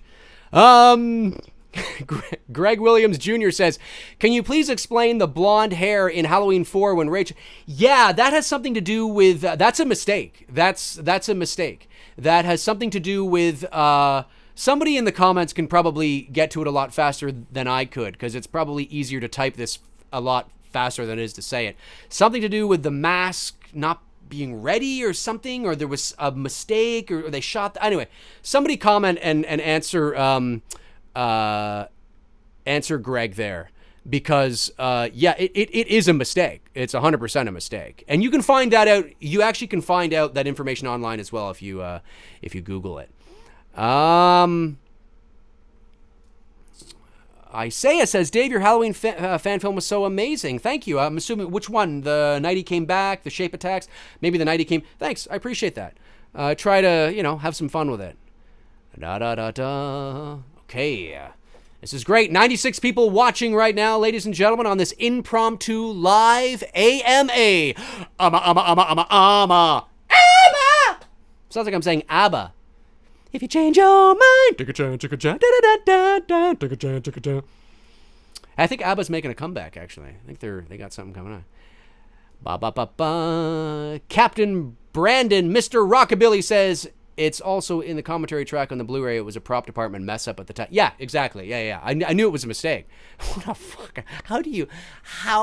Greg Williams Jr. says, can you please explain the blonde hair in Halloween 4 when Rachel... Yeah, that has something to do with... that's a mistake. That's a mistake. That has something to do with... somebody in the comments can probably get to it a lot faster than I could, because it's probably easier to type this a lot faster than it is to say it. Something to do with the mask not being ready or something, or there was a mistake, or they shot... Anyway, somebody comment and answer answer Greg there, because yeah, it is a mistake. It's 100% a mistake, and you can find that out. You actually can find out that information online as well if you Google it. Isaiah says, Dave, your Halloween fan film was so amazing. Thank you. I'm assuming, which one? The Night He Came Back, The Shape Attacks? Maybe The Night He Came... Thanks. I appreciate that. Try to, you know, have some fun with it. Okay. This is great. 96 people watching right now, ladies and gentlemen, on this Impromptu Live AMA. Sounds like I'm saying ABBA. If you change your mind, take a chance, take a chance, take a chance, take a chance. I think ABBA's making a comeback, actually. I think they got something coming on. Captain Brandon, Mr. Rockabilly says, it's also in the commentary track on the Blu-ray. It was a prop department mess up at the time. Yeah, exactly. Yeah. I knew it was a mistake. What the fuck? How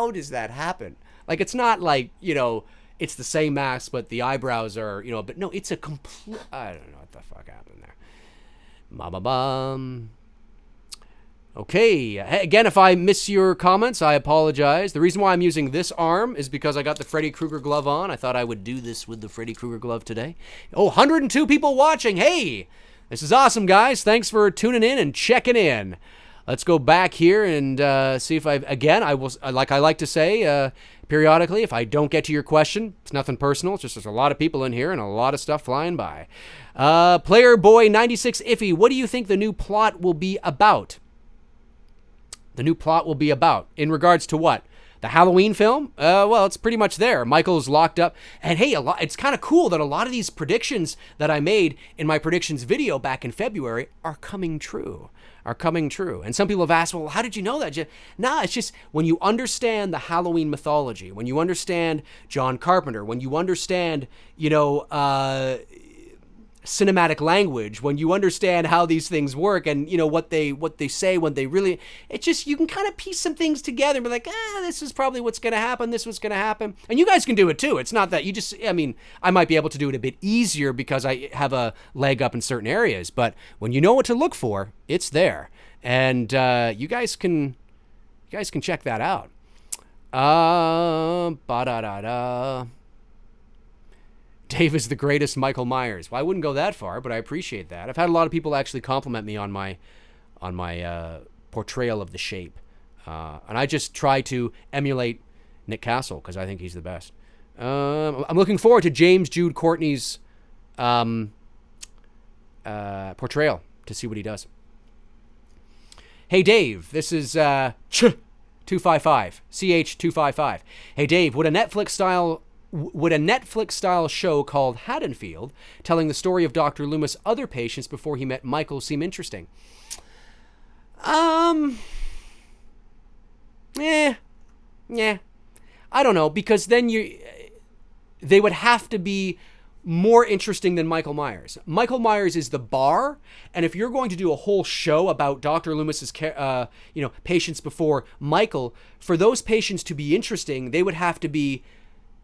does that happen? Like, it's not like, you know, it's the same mask, but the eyebrows are, you know, but no, it's a complete, I don't know what the fuck happened there. Okay, again, if I miss your comments, I apologize. The reason why I'm using this arm is because I got the Freddy Krueger glove on. I thought I would do this with the Freddy Krueger glove today. Oh, 102 people watching. Hey, this is awesome, guys. Thanks for tuning in and checking in. Let's go back here and see if I will, like I like to say periodically, if I don't get to your question, it's nothing personal. It's just there's a lot of people in here and a lot of stuff flying by. Player Boy 96 Iffy, what do you think the new plot will be about? The new plot will be about in regards to what? The Halloween film? Well, it's pretty much there. Michael's locked up. And hey, it's kind of cool that a lot of these predictions that I made in my predictions video back in February are coming true. And some people have asked, well, how did you know that? Nah, it's just when you understand the Halloween mythology, when you understand John Carpenter, when you understand, you know, cinematic language, when you understand how these things work and, you know, what they say when they really, it's just, you can kind of piece some things together and be like, this is probably what's going to happen. This was going to happen. And you guys can do it too. It's not that you just, I mean, I might be able to do it a bit easier because I have a leg up in certain areas, but when you know what to look for, it's there. And you guys can check that out. Dave is the greatest Michael Myers. Well, I wouldn't go that far, but I appreciate that. I've had a lot of people actually compliment me on my portrayal of the Shape. And I just try to emulate Nick Castle because I think he's the best. I'm looking forward to James Jude Courtney's portrayal to see what he does. Hey, Dave, this is 255. CH255. Hey Dave, would a Netflix style show called Haddonfield, telling the story of Dr. Loomis' other patients before he met Michael, seem interesting? Yeah. I don't know, because then they would have to be more interesting than Michael Myers. Michael Myers is the bar, and if you're going to do a whole show about Dr. Loomis's patients before Michael, for those patients to be interesting, they would have to be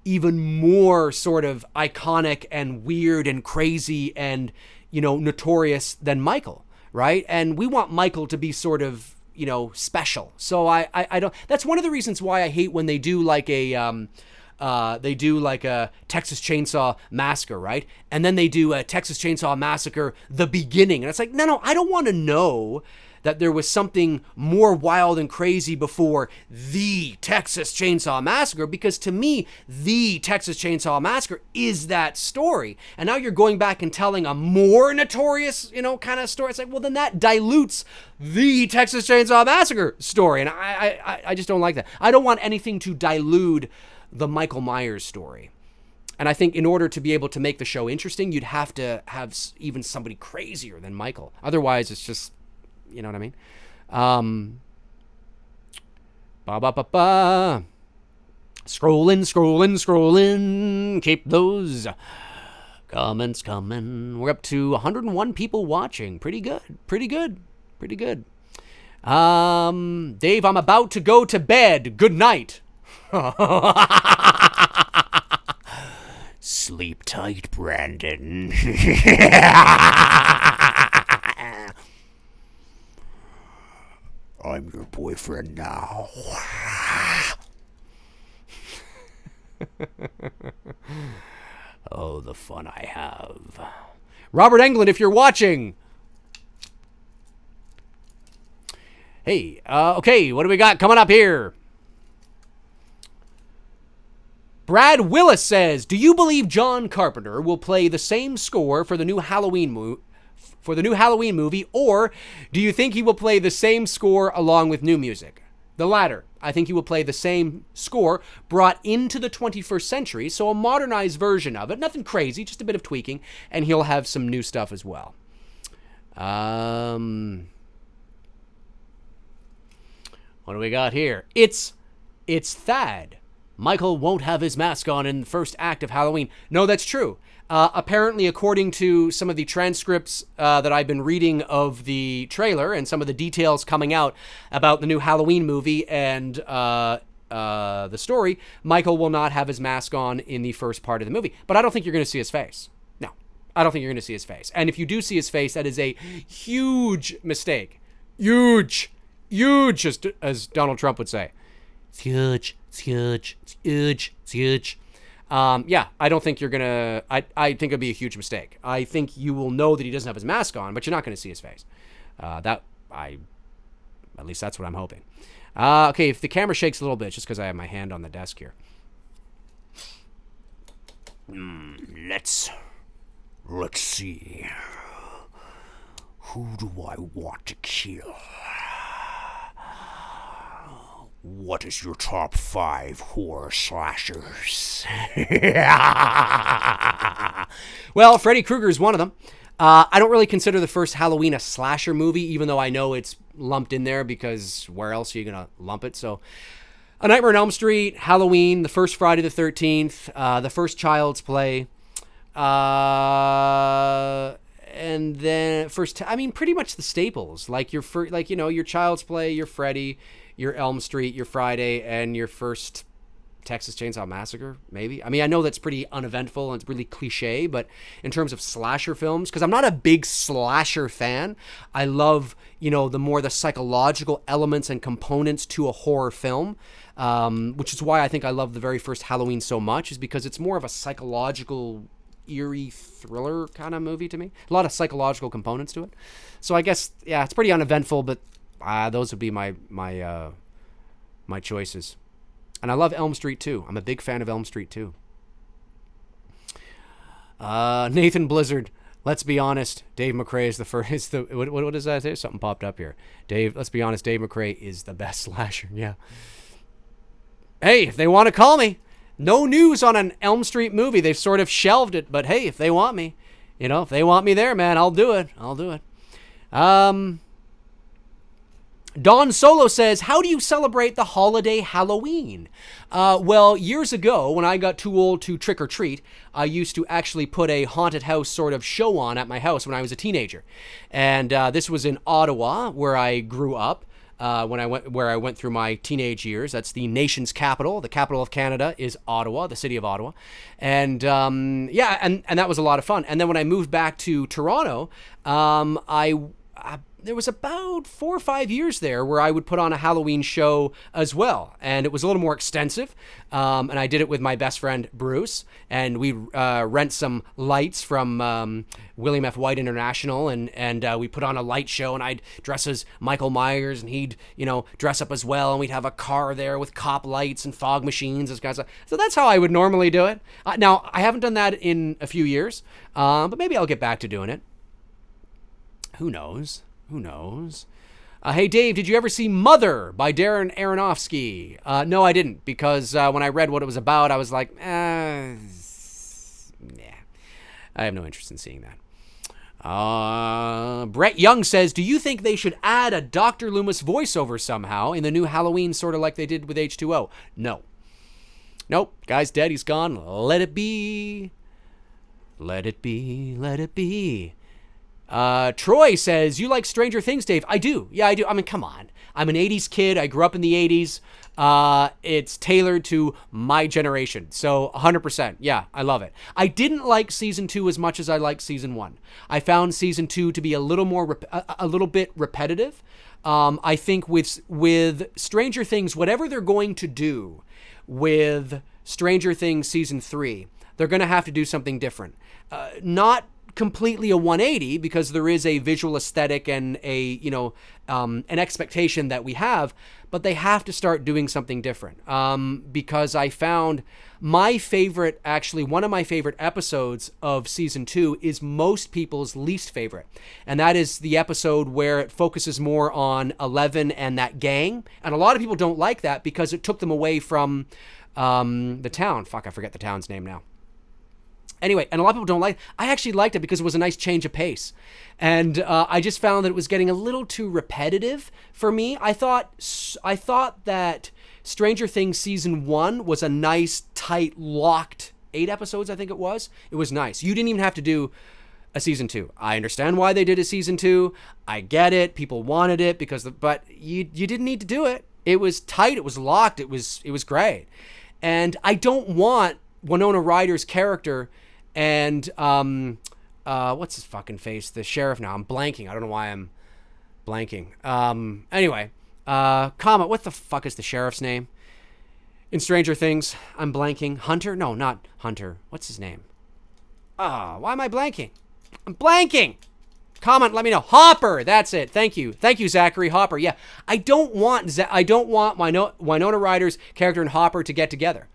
even more sort of iconic and weird and crazy and, notorious than Michael, right? And we want Michael to be sort of, special. So I don't, that's one of the reasons why I hate when they do like a Texas Chainsaw Massacre, right? And then they do a Texas Chainsaw Massacre, the beginning. And it's like, no, I don't want to know that there was something more wild and crazy before the Texas Chainsaw Massacre, because to me, the Texas Chainsaw Massacre is that story. And now you're going back and telling a more notorious, kind of story. It's like, well, then that dilutes the Texas Chainsaw Massacre story. And I just don't like that. I don't want anything to dilute the Michael Myers story. And I think in order to be able to make the show interesting, you'd have to have even somebody crazier than Michael. Otherwise, it's just, you know what I mean? Scrolling. Keep those comments coming. We're up to 101 people watching. Pretty good. Dave, I'm about to go to bed. Good night. Sleep tight, Brandon. I'm your boyfriend now. Oh, the fun I have. Robert Englund, if you're watching. Hey, okay, what do we got coming up here? Brad Willis says, do you believe John Carpenter will play the same score for the new Halloween movie, or do you think he will play the same score along with new music? The latter. I think he will play the same score brought into the 21st century, so a modernized version of it. Nothing crazy, just a bit of tweaking, and he'll have some new stuff as well. What do we got here? It's Thad. Michael won't have his mask on in the first act of Halloween. No, that's true. Apparently, according to some of the transcripts that I've been reading of the trailer and some of the details coming out about the new Halloween movie and the story, Michael will not have his mask on in the first part of the movie. But I don't think you're going to see his face. No, I don't think you're going to see his face. And if you do see his face, that is a huge mistake. Huge, as Donald Trump would say. It's huge. Yeah, I don't think you're going to... I think it'd be a huge mistake. I think you will know that he doesn't have his mask on, but you're not going to see his face. At least that's what I'm hoping. Okay, if the camera shakes a little bit, just because I have my hand on the desk here. Let's see. Who do I want to kill? What is your top 5 horror slashers? Well, Freddy Krueger is one of them. I don't really consider the first Halloween a slasher movie, even though I know it's lumped in there because where else are you going to lump it? So, A Nightmare on Elm Street, Halloween, the first Friday the 13th, the first Child's Play, and then pretty much the staples, like your Child's Play, your Freddy, your Elm Street, your Friday, and your first Texas Chainsaw Massacre, maybe. I mean, I know that's pretty uneventful and it's really cliche, but in terms of slasher films, because I'm not a big slasher fan, I love, the psychological elements and components to a horror film, which is why I think I love the very first Halloween so much, is because it's more of a psychological, eerie thriller kind of movie to me. A lot of psychological components to it. So I guess, yeah, it's pretty uneventful, but those would be my choices. And I love Elm Street too. I'm a big fan of Elm Street too. Nathan Blizzard. let's be honest, Dave McRae is the first. Is the what does that say? Something popped up here. Dave, let's be honest, Dave McRae is the best slasher. Yeah. Hey, if they want to call me, no news on an Elm Street movie. They've sort of shelved it, but hey, if they want me, if they want me there, man, I'll do it. I'll do it. Don Solo says, how do you celebrate the holiday Halloween? Well, years ago, when I got too old to trick or treat, I used to actually put a haunted house sort of show on at my house when I was a teenager. And this was in Ottawa, where I grew up. Where I went through my teenage years. That's the nation's capital. The capital of Canada is Ottawa, the city of Ottawa. And and that was a lot of fun. And then when I moved back to Toronto, there was about 4 or 5 years there where I would put on a Halloween show as well. And it was a little more extensive. And I did it with my best friend, Bruce. And we rent some lights from William F. White International. And we put on a light show. And I'd dress as Michael Myers. And he'd, dress up as well. And we'd have a car there with cop lights and fog machines. This kind of stuff. So that's how I would normally do it. Now, I haven't done that in a few years. But maybe I'll get back to doing it. Who knows? Who knows? Hey, Dave, did you ever see Mother by Darren Aronofsky? No, I didn't, because when I read what it was about, I was like, yeah, I have no interest in seeing that. Brett Young says, do you think they should add a Dr. Loomis voiceover somehow in the new Halloween, sort of like they did with H2O? No. Nope. Guy's dead. He's gone. Let it be. Let it be. Let it be. Troy says, you like Stranger Things, Dave? I do. Yeah, I do. I mean, come on. I'm an 80s kid. I grew up in the 80s. It's tailored to my generation. So 100%. Yeah, I love it. I didn't like season 2 as much as I liked season 1. I found season 2 to be a little more, a little bit repetitive. I think with Stranger Things, whatever they're going to do with Stranger Things season 3, they're going to have to do something different. Not completely a 180, because there is a visual aesthetic and a an expectation that we have, but they have to start doing something different, because I found one of my favorite episodes of season 2 is most people's least favorite, and that is the episode where it focuses more on Eleven and that gang, and a lot of people don't like that because it took them away from the town. I forget the town's name now. Anyway, and a lot of people don't like it. I actually liked it because it was a nice change of pace. And I just found that it was getting a little too repetitive for me. I thought that Stranger Things season 1 was a nice, tight, locked 8 episodes, I think it was. It was nice. You didn't even have to do a season 2. I understand why they did a season 2. I get it. People wanted it but you didn't need to do it. It was tight. It was locked. It was great. And I don't want Winona Ryder's character and what's his fucking face? The sheriff now. I'm blanking. I don't know why I'm blanking. Anyway, comment. What the fuck is the sheriff's name in Stranger Things? I'm blanking. Hunter? No, not Hunter. What's his name? Why am I blanking? I'm blanking. Comment. Let me know. Hopper. That's it. Thank you. Thank you, Zachary. Hopper. Yeah. I don't want Winona Ryder's character and Hopper to get together,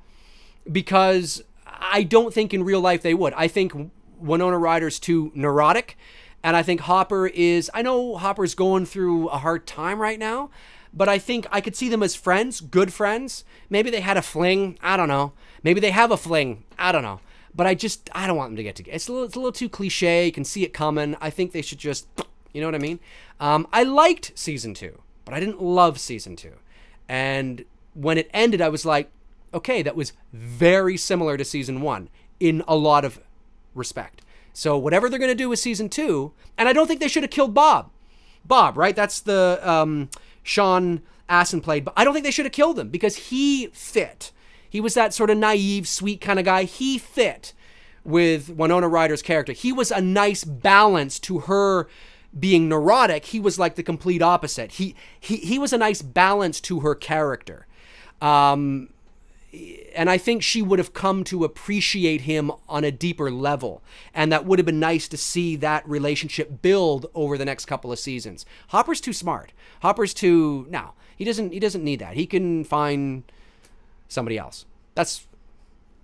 because I don't think in real life they would. I think Winona Ryder's too neurotic, and I think I know Hopper's going through a hard time right now, but I think I could see them as friends, good friends. Maybe they had a fling. I don't know. Maybe they have a fling. I don't know. But I don't want them to get together. It's a little too cliche. You can see it coming. I think they should just, you know what I mean? I liked season 2, but I didn't love season 2. And when it ended, I was like, okay, that was very similar to season 1 in a lot of respect. So whatever they're going to do with season 2, and I don't think they should have killed Bob. Bob, right? That's the Sean Astin played, but I don't think they should have killed him because he fit. He was that sort of naive, sweet kind of guy. He fit with Winona Ryder's character. He was a nice balance to her being neurotic. He was like the complete opposite. He was a nice balance to her character. And I think she would have come to appreciate him on a deeper level. And that would have been nice to see that relationship build over the next couple of seasons. Hopper's too smart. No, he doesn't need that. He can find somebody else.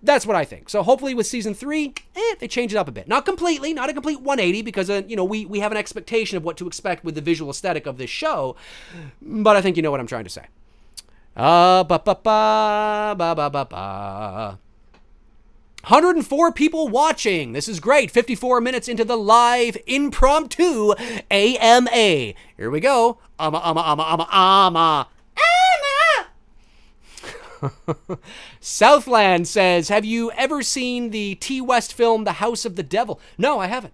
That's what I think. So hopefully with season 3, they change it up a bit. Not completely, not a complete 180, because, we have an expectation of what to expect with the visual aesthetic of this show. But I think you know what I'm trying to say. 104 people watching. This is great. 54 minutes into the live impromptu AMA. Here we go. Southland says, have you ever seen the T. West film, The House of the Devil? No, I haven't.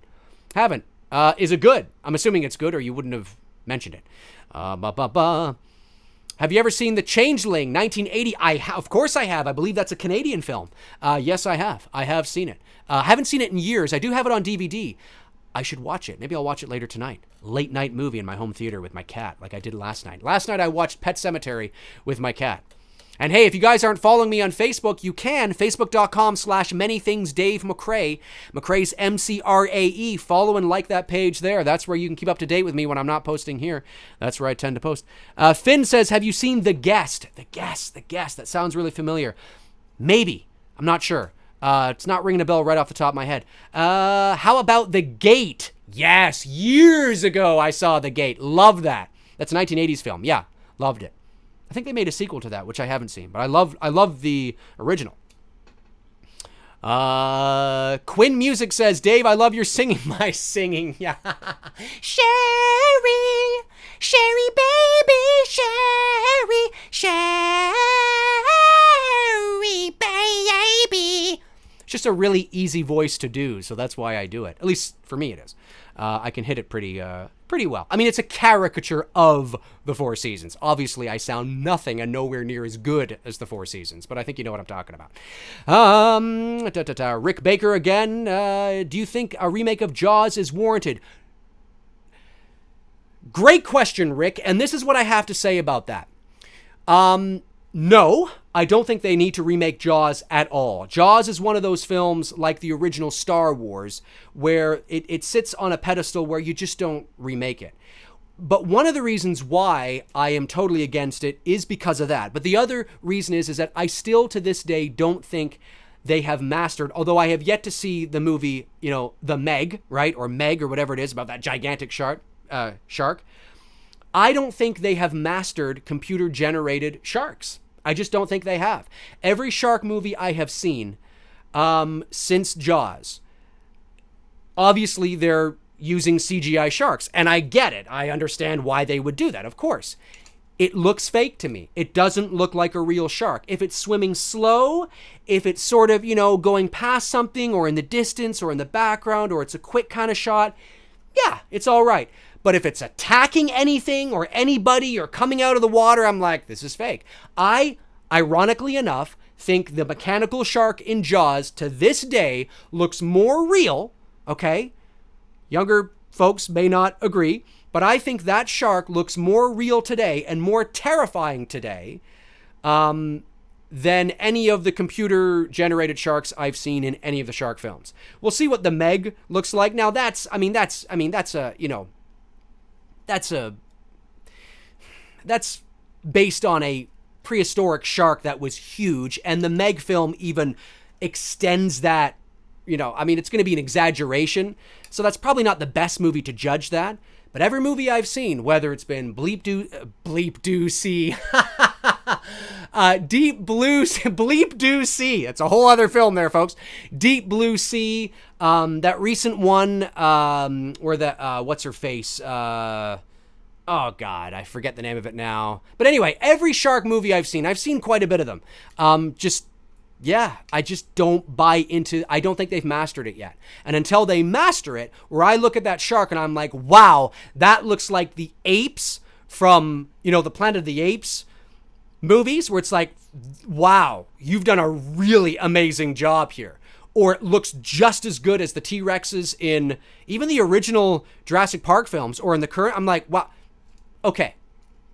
Is it good? I'm assuming it's good, or you wouldn't have mentioned it. Have you ever seen The Changeling, 1980? Of course I have. I believe that's a Canadian film. Yes, I have. I have seen it. Haven't seen it in years. I do have it on DVD. I should watch it. Maybe I'll watch it later tonight. Late night movie in my home theater with my cat, like I did last night. Last night I watched Pet Sematary with my cat. And hey, if you guys aren't following me on Facebook, you can. Facebook.com/manythingsdave McRae. McRae's MCRAE. Follow and like that page there. That's where you can keep up to date with me when I'm not posting here. That's where I tend to post. Finn says, have you seen The Guest? The Guest. That sounds really familiar. Maybe. I'm not sure. It's not ringing a bell right off the top of my head. How about The Gate? Yes, years ago I saw The Gate. Love that. That's a 1980s film. Yeah, loved it. I think they made a sequel to that, which I haven't seen, but I love the original. Quinn Music says, Dave, I love your singing. My singing, yeah. Sherry, baby, Sherry, baby. It's just a really easy voice to do, so that's why I do it. At least for me it is. I can hit it pretty well. I mean, it's a caricature of the Four Seasons. Obviously, I sound nothing and nowhere near as good as the Four Seasons, but I think you know what I'm talking about. Rick Baker again. Do you think a remake of Jaws is warranted? Great question, Rick, and this is what I have to say about that. No, I don't think they need to remake Jaws at all. Jaws is one of those films like the original Star Wars where it sits on a pedestal where you just don't remake it. But one of the reasons why I am totally against it is because of that. But the other reason is that I still to this day don't think they have mastered, although I have yet to see the movie, The Meg, right? Or Meg or whatever it is about that gigantic shark. I don't think they have mastered computer-generated sharks. I just don't think they have. Every shark movie I have seen since Jaws, obviously they're using CGI sharks, and I get it. I understand why they would do that, of course. It looks fake to me. It doesn't look like a real shark. If it's swimming slow, if it's sort of, going past something or in the distance or in the background or it's a quick kind of shot, yeah, it's all right. But if it's attacking anything or anybody or coming out of the water, I'm like, this is fake. I, ironically enough, think the mechanical shark in Jaws to this day looks more real, okay? Younger folks may not agree, but I think that shark looks more real today and more terrifying today than any of the computer-generated sharks I've seen in any of the shark films. We'll see what the Meg looks like. Now that's based on a prehistoric shark that was huge, and the Meg film even extends that, it's going to be an exaggeration, so that's probably not the best movie to judge that, but every movie I've seen, whether it's been Bleep Do See, Bleep Do See, it's a whole other film there, folks, Deep Blue Sea, that recent one, where the, what's her face, oh God, I forget the name of it now. But anyway, every shark movie I've seen quite a bit of them. I just don't buy into, I don't think they've mastered it yet. And until they master it, where I look at that shark and I'm like, wow, that looks like the apes from, the Planet of the Apes movies, where it's like, wow, you've done a really amazing job here. Or it looks just as good as the T-Rexes in even the original Jurassic Park films or in the current, I'm like, wow. Okay,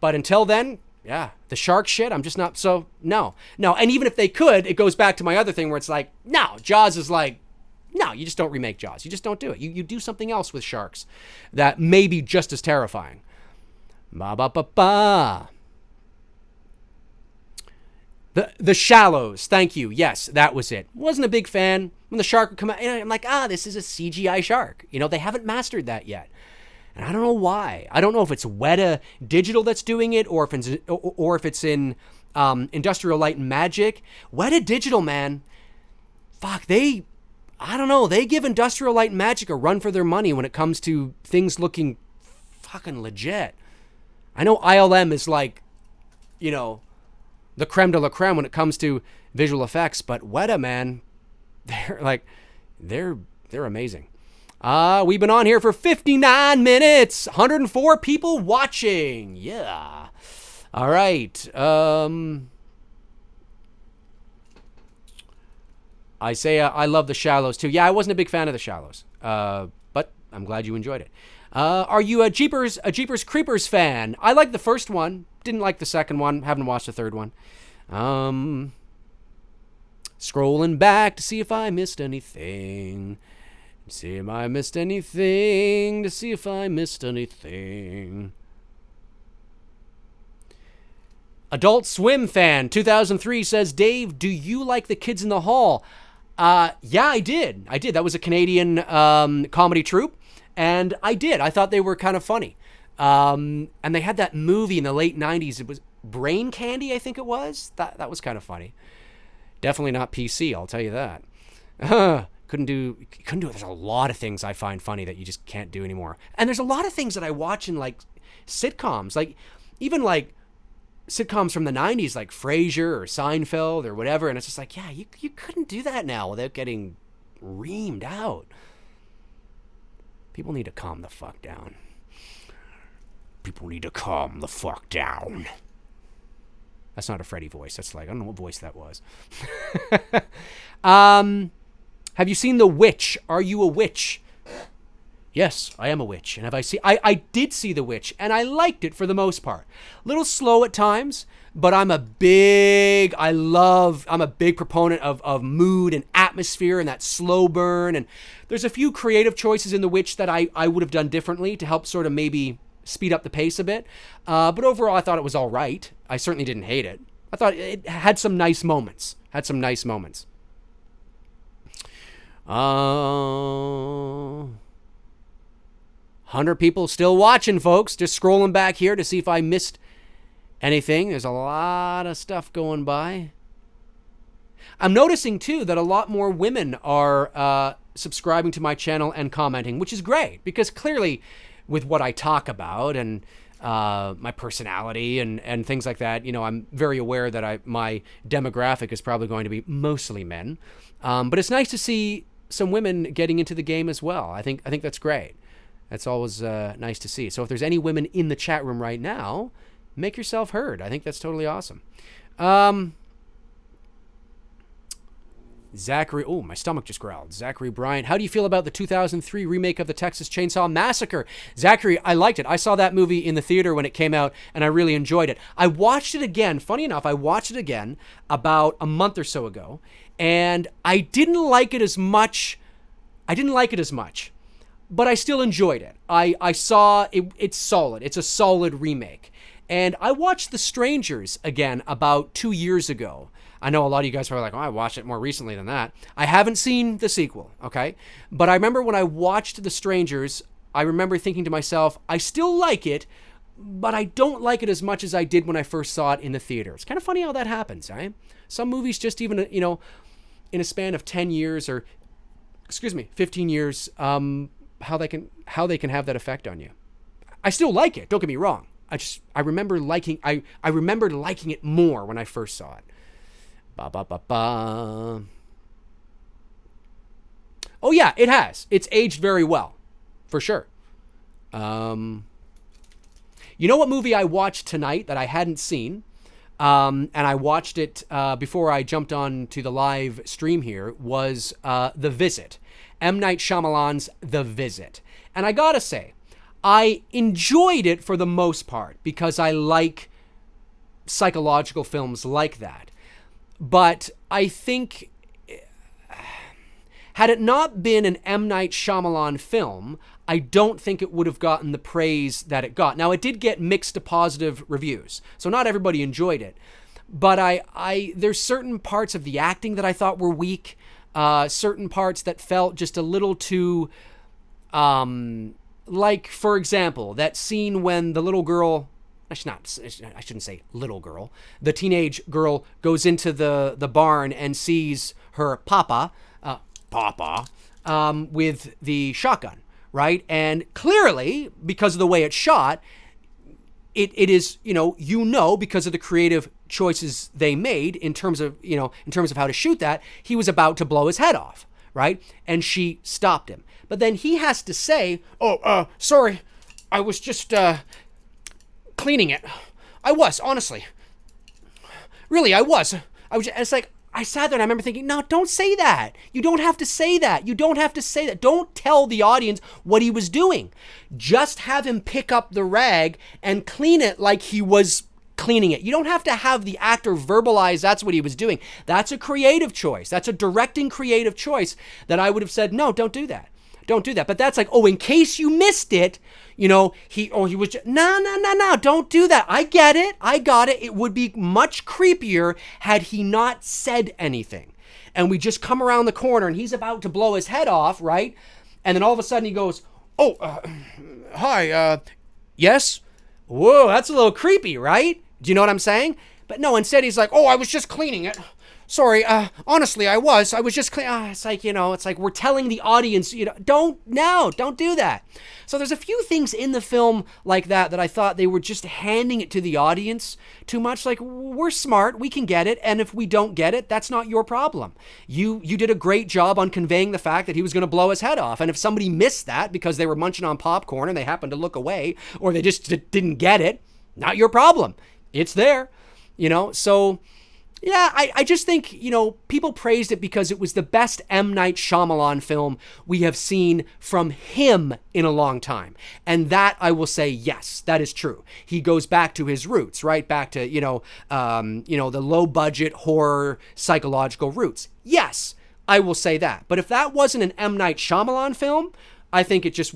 but until then, yeah, the shark shit, I'm just not, so, no. And even if they could, it goes back to my other thing where it's like, no, Jaws is like, no, you just don't remake Jaws. You just don't do it. You do something else with sharks that may be just as terrifying. The Shallows. Thank you. Yes, that was it. Wasn't a big fan when the shark would come out. And I'm like, this is a CGI shark. They haven't mastered that yet. And I don't know why. I don't know if it's Weta Digital that's doing it or if it's in Industrial Light and Magic. Weta Digital, man. Fuck, I don't know. They give Industrial Light and Magic a run for their money when it comes to things looking fucking legit. I know ILM is like, the creme de la creme when it comes to visual effects, but Weta, man, they're amazing. We've been on here for 59 minutes, 104 people watching. Yeah. All right. I say I love The Shallows too. Yeah, I wasn't a big fan of The Shallows, but I'm glad you enjoyed it. Are you a Jeepers Creepers fan? I like the first one. Didn't like the second one. Haven't watched the third one. Scrolling back to see if I missed anything. See if I missed anything. To see if I missed anything. Adult Swim fan 2003 says, Dave, do you like The Kids in the Hall? Yeah, I did. That was a Canadian comedy troupe. And I did. I thought they were kind of funny. And they had that movie in the late 90s. It was Brain Candy, I think it was. That was kind of funny. Definitely not PC, I'll tell you that. Couldn't do it. There's a lot of things I find funny that you just can't do anymore. And there's a lot of things that I watch in like sitcoms, like even like sitcoms from the 90s, like Frasier or Seinfeld or whatever. And it's just like, yeah, you couldn't do that now without getting reamed out. People need to calm the fuck down. People need to calm the fuck down. That's not a Freddy voice. That's like, I don't know what voice that was. Have you seen The Witch? Are you a witch? Yes, I am a witch. And I did see The Witch, and I liked it for the most part. A little slow at times, but I'm a big proponent of mood and atmosphere and that slow burn. And there's a few creative choices in The Witch that I would have done differently to help sort of maybe speed up the pace a bit. But overall, I thought it was all right. I certainly didn't hate it. I thought it had some nice moments. 100 people still watching, folks. Just scrolling back here to see if I missed anything. There's a lot of stuff going by. I'm noticing, too, that a lot more women are subscribing to my channel and commenting, which is great, because clearly with what I talk about and my personality and things like that, I'm very aware that my demographic is probably going to be mostly men. But it's nice to see some women getting into the game as well. I think that's great. That's always nice to see. So if there's any women in the chat room right now, make yourself heard. I think that's totally awesome. Zachary, oh, my stomach just growled. Zachary Bryant, how do you feel about the 2003 remake of the Texas Chainsaw Massacre? Zachary, I liked it. I saw that movie in the theater when it came out, and I really enjoyed it. I watched it again. Funny enough, I watched it again about a month or so ago, and I didn't like it as much. But I still enjoyed it. I saw it. It's solid. It's a solid remake. And I watched The Strangers again about 2 years ago. I know a lot of you guys are like, oh, I watched it more recently than that. I haven't seen the sequel, okay? But I remember when I watched The Strangers, I remember thinking to myself, I still like it, but I don't like it as much as I did when I first saw it in the theater. It's kind of funny how that happens, right? Some movies just even, in a span of 10 years or, 15 years, how they can have that effect on you. I still like it, don't get me wrong. I remember liking it more when I first saw it. Oh yeah, it has. It's aged very well, for sure. You know what movie I watched tonight that I hadn't seen, and I watched it before I jumped on to the live stream here, was The Visit. M. Night Shyamalan's The Visit. And I gotta say, I enjoyed it for the most part because I like psychological films like that. But I think, had it not been an M. Night Shyamalan film, I don't think it would have gotten the praise that it got. Now, it did get mixed to positive reviews, so not everybody enjoyed it. but there's certain parts of the acting that I thought were weak. Certain parts that felt just a little too, like, for example, that scene when the little girl, I shouldn't say little girl, the teenage girl goes into the barn and sees her papa, with the shotgun, right? And clearly, because of the way it's shot, it is, because of the creative choices they made in terms of how to shoot that, he was about to blow his head off, right? And she stopped him. But then he has to say, sorry, I was just cleaning it. I was, honestly. Really, I was. It's like, I sat there and I remember thinking, no, don't say that. You don't have to say that. Don't tell the audience what he was doing. Just have him pick up the rag and clean it like he was cleaning it. You don't have to have the actor verbalize that's what he was doing. That's a creative choice. That's a directing creative choice that I would have said, no, don't do that. Don't do that. But that's like, in case you missed it, he was just, no, don't do that. I get it. I got it. It would be much creepier had he not said anything. And we just come around the corner and he's about to blow his head off, right? And then all of a sudden he goes, hi, yes? Whoa, that's a little creepy, right? Do you know what I'm saying? But no, instead he's like, I was just cleaning it. Sorry, honestly, I was just it's like we're telling the audience, don't do that. So there's a few things in the film like that I thought they were just handing it to the audience too much. Like, we're smart, we can get it. And if we don't get it, that's not your problem. You did a great job on conveying the fact that he was going to blow his head off. And if somebody missed that because they were munching on popcorn and they happened to look away, or they just didn't get it, not your problem. It's there, so... Yeah, I just think, people praised it because it was the best M. Night Shyamalan film we have seen from him in a long time. And that, I will say, yes, that is true. He goes back to his roots, right? Back to, the low-budget horror psychological roots. Yes, I will say that. But if that wasn't an M. Night Shyamalan film, I think it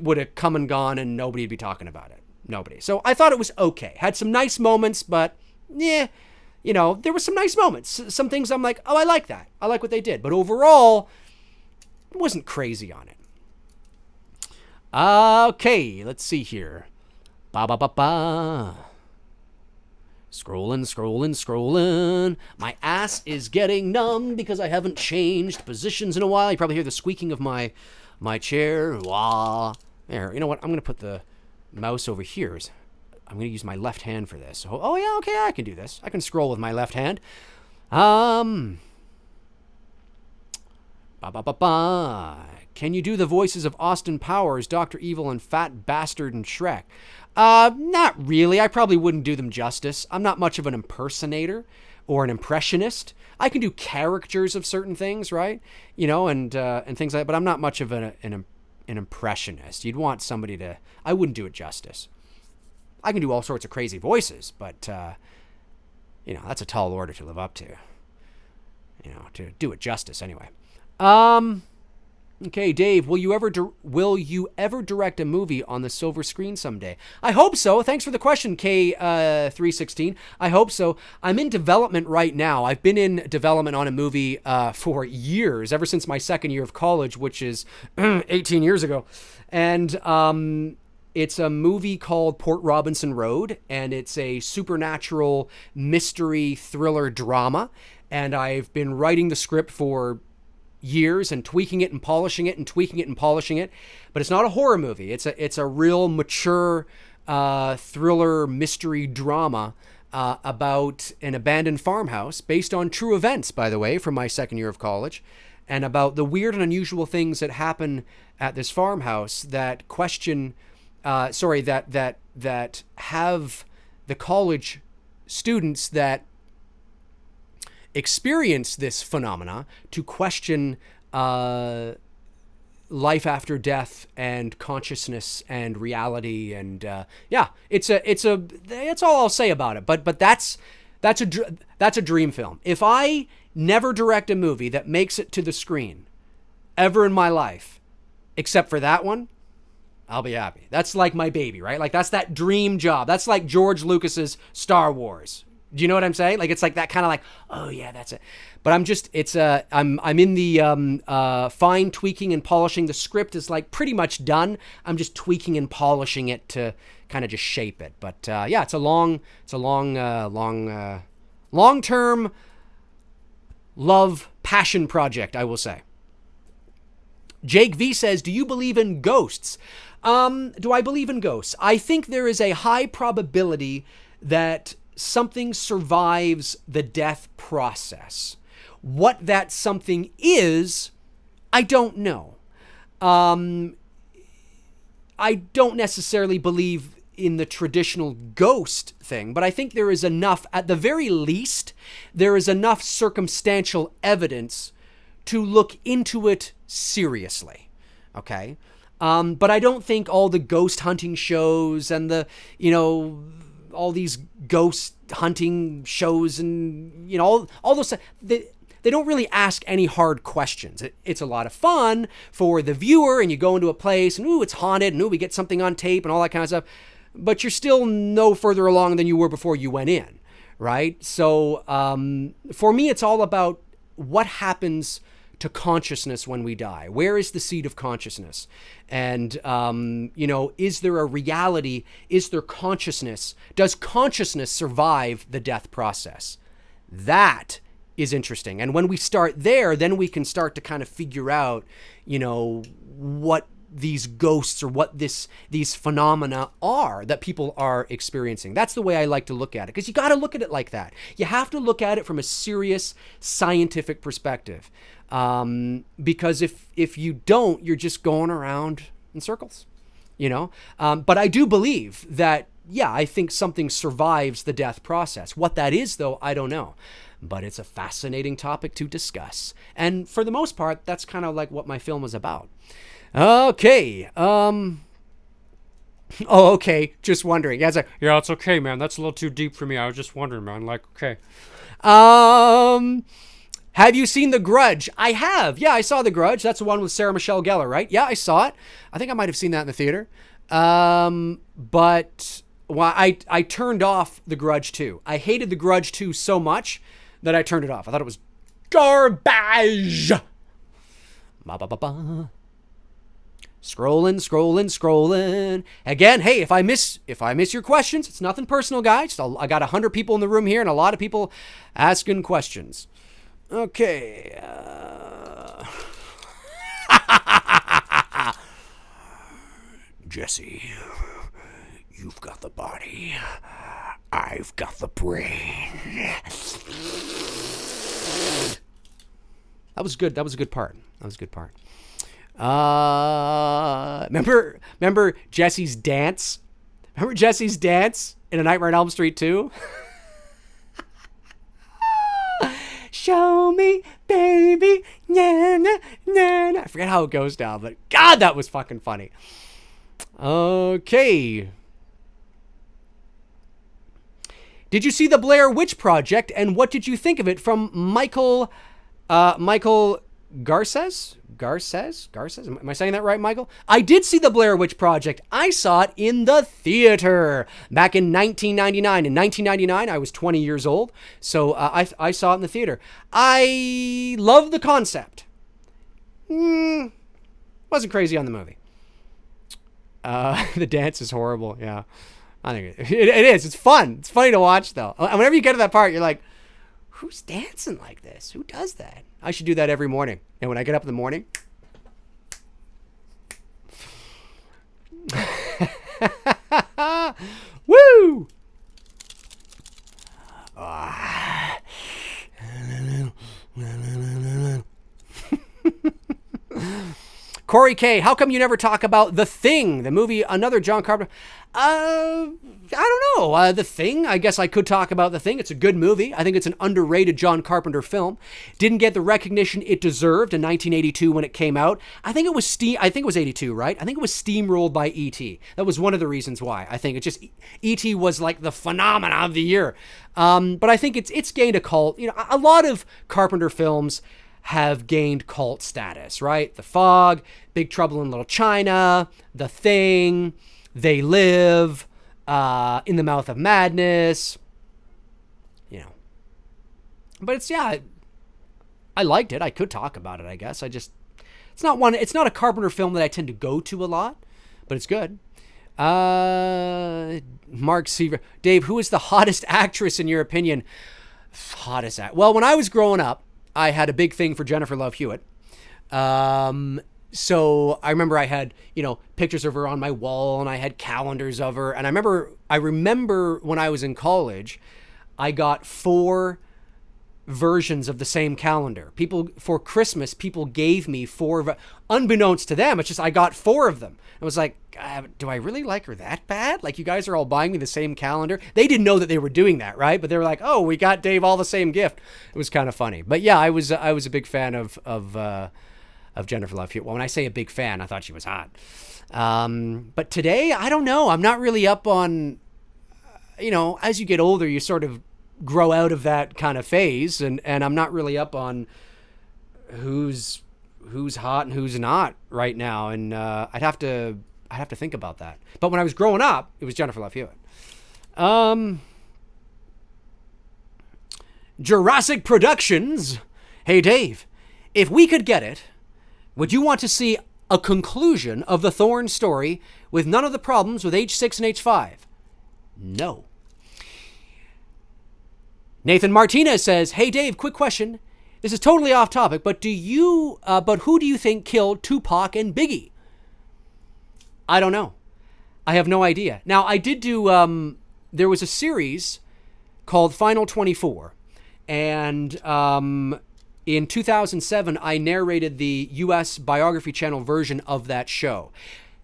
would have come and gone and nobody would be talking about it. Nobody. So I thought it was okay. Had some nice moments, but, yeah. There were some nice moments. Some things I'm like, I like that. I like what they did. But overall, I wasn't crazy on it. Okay, let's see here. Scrolling. My ass is getting numb because I haven't changed positions in a while. You probably hear the squeaking of my chair. Wah. There, you know what? I'm going to put the mouse over here. I'm going to use my left hand for this. Oh, yeah, okay, I can do this. I can scroll with my left hand. Can you do the voices of Austin Powers, Dr. Evil, and Fat Bastard and Shrek? Not really. I probably wouldn't do them justice. I'm not much of an impersonator or an impressionist. I can do characters of certain things, right? And things like that, but I'm not much of an impressionist. You'd want somebody to... I wouldn't do it justice. I can do all sorts of crazy voices, but, that's a tall order to live up to. To do it justice anyway. Okay, Dave, will you ever direct a movie on the silver screen someday? I hope so. Thanks for the question, K316. I hope so. I'm in development right now. I've been in development on a movie for years, ever since my second year of college, which is 18 years ago. And it's a movie called Port Robinson Road, and it's a supernatural mystery thriller drama. And I've been writing the script for years and tweaking it and polishing it and tweaking it and polishing it. But it's not a horror movie. It's a real mature thriller mystery drama about an abandoned farmhouse based on true events, by the way, from my second year of college, and about the weird and unusual things that happen at this farmhouse that that have the college students that experience this phenomena to question life after death and consciousness and reality. And that's all I'll say about it. But that's a dream film. If I never direct a movie that makes it to the screen ever in my life, except for that one, I'll be happy. That's like my baby, right? Like, that's that dream job. That's like George Lucas's Star Wars. Do you know what I'm saying? Like, it's like that kind of like, oh yeah, that's it. But I'm in the fine tweaking and polishing. The script is like pretty much done. I'm just tweaking and polishing it to kind of just shape it. But yeah, it's a long-term love passion project, I will say. Jake V says, do you believe in ghosts? Do I believe in ghosts? I think there is a high probability that something survives the death process. What that something is, I don't know. I don't necessarily believe in the traditional ghost thing, but I think there is enough, at the very least, there is enough circumstantial evidence to look into it seriously. Okay? But I don't think all the ghost hunting shows and all these ghost hunting shows and, all those, they don't really ask any hard questions. It's a lot of fun for the viewer, and you go into a place and, ooh, it's haunted, and ooh, we get something on tape and all that kind of stuff. But you're still no further along than you were before you went in, right? So for me, it's all about what happens to consciousness when we die. Where is the seat of consciousness? And, is there a reality? Is there consciousness? Does consciousness survive the death process? That is interesting. And when we start there, then we can start to kind of figure out, what these ghosts or what these phenomena are that people are experiencing. That's the way I like to look at it, because you got to look at it like that. You have to look at it from a serious scientific perspective. Because if you don't, you're just going around in circles, but I do believe that, yeah, I think something survives the death process. What that is, though, I don't know, but it's a fascinating topic to discuss. And for the most part, that's kind of like what my film is about. Okay. Oh, okay. Just wondering. Yeah, it's okay, man. That's a little too deep for me. I was just wondering, man. Like, okay. Have you seen The Grudge? I have. Yeah, I saw The Grudge. That's the one with Sarah Michelle Gellar, right? Yeah, I saw it. I think I might have seen that in the theater. But I turned off The Grudge 2. I hated The Grudge 2 so much that I turned it off. I thought it was garbage. Ba-ba-ba-ba. Scrolling. Again, hey, if I miss your questions, it's nothing personal, guys. I got 100 people in the room here and a lot of people asking questions. Okay. Jesse, you've got the body. I've got the brain. That was good. That was a good part. Remember Jesse's dance? Remember Jesse's dance in A Nightmare on Elm Street 2? Show me, baby. Na, na, na, na. I forget how it goes now, but God, that was fucking funny. Okay. Did you see the Blair Witch Project, and what did you think of it? From Michael Garces? Am I saying that right, Michael? I did see the Blair Witch Project. I saw it in the theater back in 1999. In 1999, I was 20 years old, so I saw it in the theater. I love the concept. Wasn't crazy on the movie. The dance is horrible, yeah. I think it is. It's fun. It's funny to watch, though. Whenever you get to that part, you're like, who's dancing like this? Who does that? I should do that every morning. And when I get up in the morning, woo! Corey K, how come you never talk about The Thing, the movie, another John Carpenter? I don't know. The Thing, I guess I could talk about The Thing. It's a good movie. I think it's an underrated John Carpenter film. Didn't get the recognition it deserved in 1982 when it came out. I think it was 82, right? I think it was steamrolled by E.T. That was one of the reasons why. I think it just, E.T. was like the phenomenon of the year. But I think it's gained a cult. A lot of Carpenter films have gained cult status, right? The Fog, Big Trouble in Little China, The Thing, They Live, In the Mouth of Madness, But I liked it. I could talk about it, I guess. It's not a Carpenter film that I tend to go to a lot, but it's good. Mark Seaver. Dave, who is the hottest actress in your opinion? Well, when I was growing up, I had a big thing for Jennifer Love Hewitt. So I remember I had, pictures of her on my wall, and I had calendars of her. And I remember when I was in college, I got 4 versions of the same calendar. For Christmas, people gave me 4, unbeknownst to them. It's just, I got 4 of them. I was like, do I really like her that bad? Like, you guys are all buying me the same calendar. They didn't know that they were doing that, right? But they were like, oh, we got Dave all the same gift. It was kind of funny. But yeah, I was a big fan of Jennifer Love Hewitt. Well, when I say a big fan, I thought she was hot. But today, I don't know. I'm not really up on, as you get older, you sort of grow out of that kind of phase, and I'm not really up on who's hot and who's not right now, and I'd have to think about that. But when I was growing up, it was Jennifer Love Hewitt. Jurassic Productions. Hey Dave, if we could get it, would you want to see a conclusion of the Thorn story with none of the problems with H6 and H5? No. Nathan Martinez says, hey Dave, quick question. This is totally off topic, but who do you think killed Tupac and Biggie? I don't know. I have no idea. Now, I did do, there was a series called Final 24, and in 2007, I narrated the U.S. Biography Channel version of that show.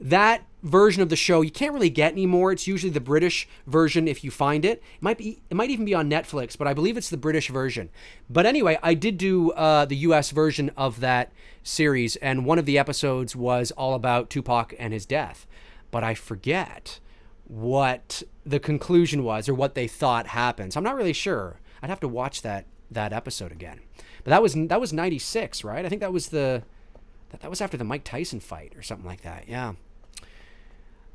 That version of the show you can't really get anymore. It's usually the British version if you find it. It might even be on Netflix, but I believe it's the British version. But anyway, I did do the US version of that series, and one of the episodes was all about Tupac and his death. But I forget what the conclusion was or what they thought happened. So I'm not really sure. I'd have to watch that episode again. But that was 96, right? I think that was after the Mike Tyson fight or something like that. Yeah.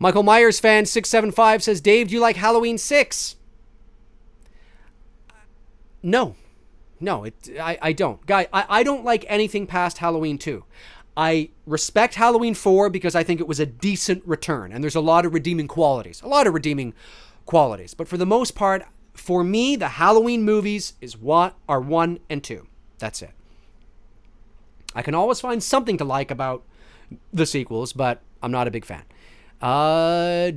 Michael Myers fan 675 says, Dave, do you like Halloween 6? No, I don't. Guy, I don't like anything past Halloween 2. I respect Halloween 4 because I think it was a decent return, and there's a lot of redeeming qualities. But for the most part, for me, the Halloween movies are 1 and 2. That's it. I can always find something to like about the sequels, but I'm not a big fan.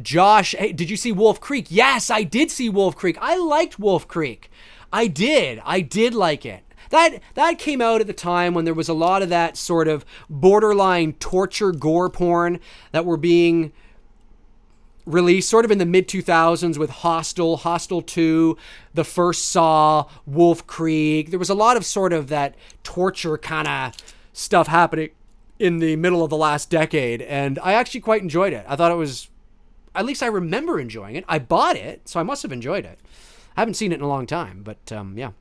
Josh, hey, did you see Wolf Creek? Yes, I did see Wolf Creek. I liked Wolf Creek. I did like it. That came out at the time when there was a lot of that sort of borderline torture gore porn that were being released sort of in the mid-2000s with Hostel 2, the first Saw, Wolf Creek. There was a lot of sort of that torture kind of stuff happening in the middle of the last decade, and I actually quite enjoyed it. I thought it was, at least I remember enjoying it. I bought it, so I must have enjoyed it. I haven't seen it in a long time, but yeah.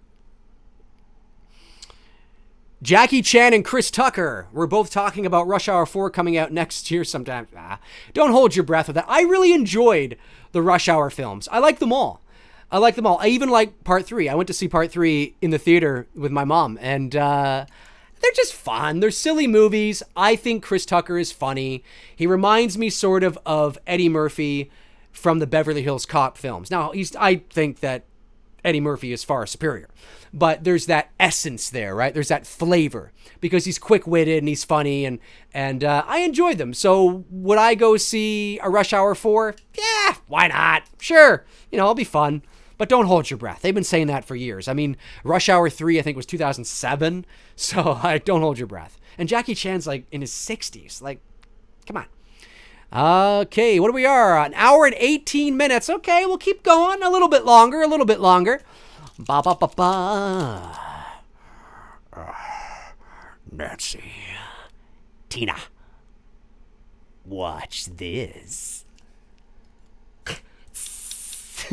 Jackie Chan and Chris Tucker were both talking about Rush Hour 4 coming out next year sometime. Don't hold your breath with that. I really enjoyed the Rush Hour films. I like them all. I even like Part 3. I went to see Part 3 in the theater with my mom, and they're just fun. They're silly movies. I think Chris Tucker is funny. He reminds me sort of Eddie Murphy from the Beverly Hills Cop films. Now, I think that Eddie Murphy is far superior, but there's that essence there, right? There's that flavor because he's quick-witted and he's funny, and I enjoyed them. So would I go see a Rush Hour 4? Yeah, why not? Sure, it'll be fun. But don't hold your breath. They've been saying that for years. I mean, Rush Hour 3, I think, was 2007. So don't hold your breath. And Jackie Chan's like in his 60s. Like, come on. Okay, what do we are? An hour and 18 minutes. Okay, we'll keep going a little bit longer. Ba ba ba ba. Nancy. Tina. Watch this.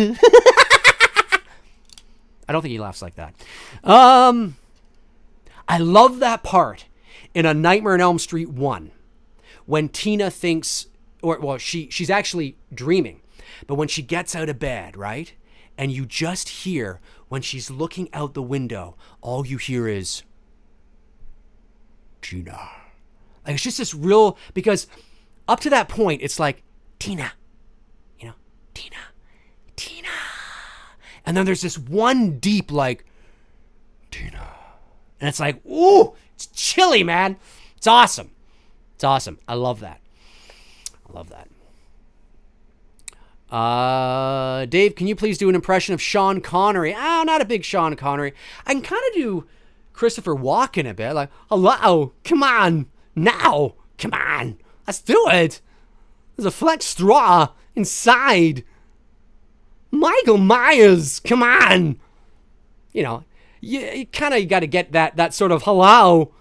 I don't think he laughs like that. I love that part in A Nightmare on Elm Street 1 when Tina thinks, she's actually dreaming, but when she gets out of bed, right? and you just hear when she's looking out the window, all you hear is Tina. Like, it's just this real, because up to that point, it's like, Tina, Tina. And then there's this one deep, like, Tina. And it's like, ooh, it's chilly, man. It's awesome. I love that. Dave, can you please do an impression of Sean Connery? Not a big Sean Connery. I can kind of do Christopher Walken a bit. Like, hello, come on, now, come on, let's do it. There's a flex straw inside. Michael Myers, come on. You kind of got to get that sort of, hello,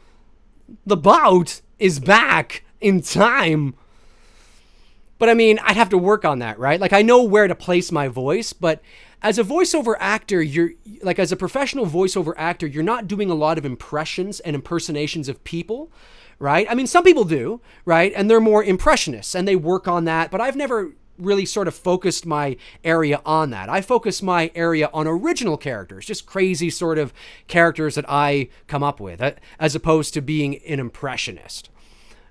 the boat is back in time. But I mean, I'd have to work on that, right? Like, I know where to place my voice, but as a voiceover actor, as a professional voiceover actor, you're not doing a lot of impressions and impersonations of people, right? I mean, some people do, right? And they're more impressionists and they work on that, but I've never really sort of focused my area on that. I focus my area on original characters, just crazy sort of characters that I come up with, as opposed to being an impressionist.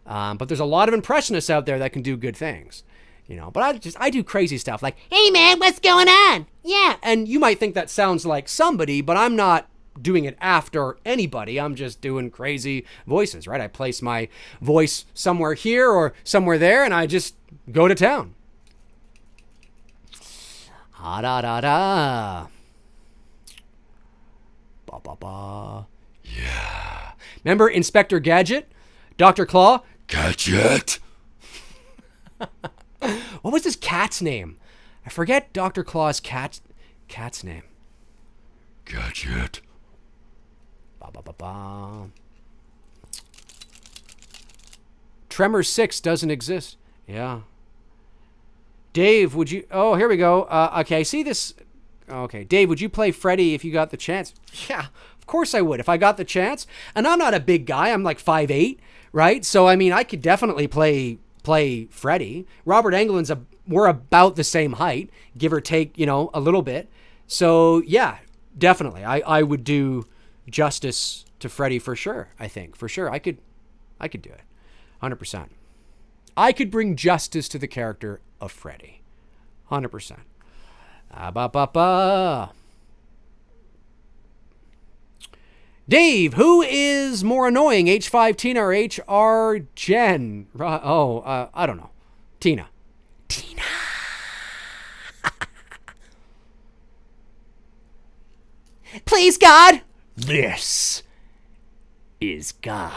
But there's a lot of impressionists out there that can do good things, but I do crazy stuff like, hey man, what's going on? Yeah. And you might think that sounds like somebody, but I'm not doing it after anybody. I'm just doing crazy voices, right? I place my voice somewhere here or somewhere there and I just go to town. Ha da da da. Ba ba ba. Yeah. Remember Inspector Gadget? Dr. Claw? Gadget. What was his cat's name? I forget Dr. Claw's cat's name. Gadget. Ba ba ba ba. Tremors 6 doesn't exist. Yeah. Dave, would you... Oh, here we go. Okay, I see this... Okay, Dave, would you play Freddy if you got the chance? Yeah, of course I would if I got the chance. And I'm not a big guy. I'm like 5'8", right? So, I mean, I could definitely play Freddy. Robert Englund's we're about the same height, give or take, a little bit. So, yeah, definitely. I would do justice to Freddy for sure, I think. For sure. I could do it. 100%. I could bring justice to the character of Freddy. 100%. Dave, who is more annoying, H5 Tina or HR Jen? I don't know. Tina. Please, God. This is God.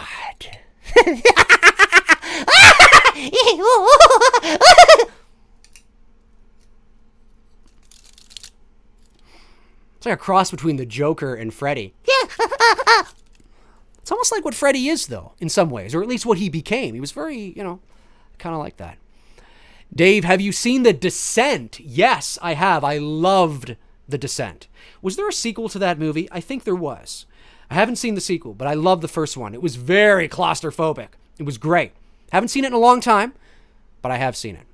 It's like a cross between the Joker and Freddy. It's almost like what Freddy is, though, in some ways, or at least what he became. He was very, kind of like that. Dave, have you seen The Descent? Yes, I have. I loved The Descent. Was there a sequel to that movie? I think there was. I haven't seen the sequel, but I loved the first one. It was very claustrophobic. It was great. Haven't seen it in a long time, but I have seen it.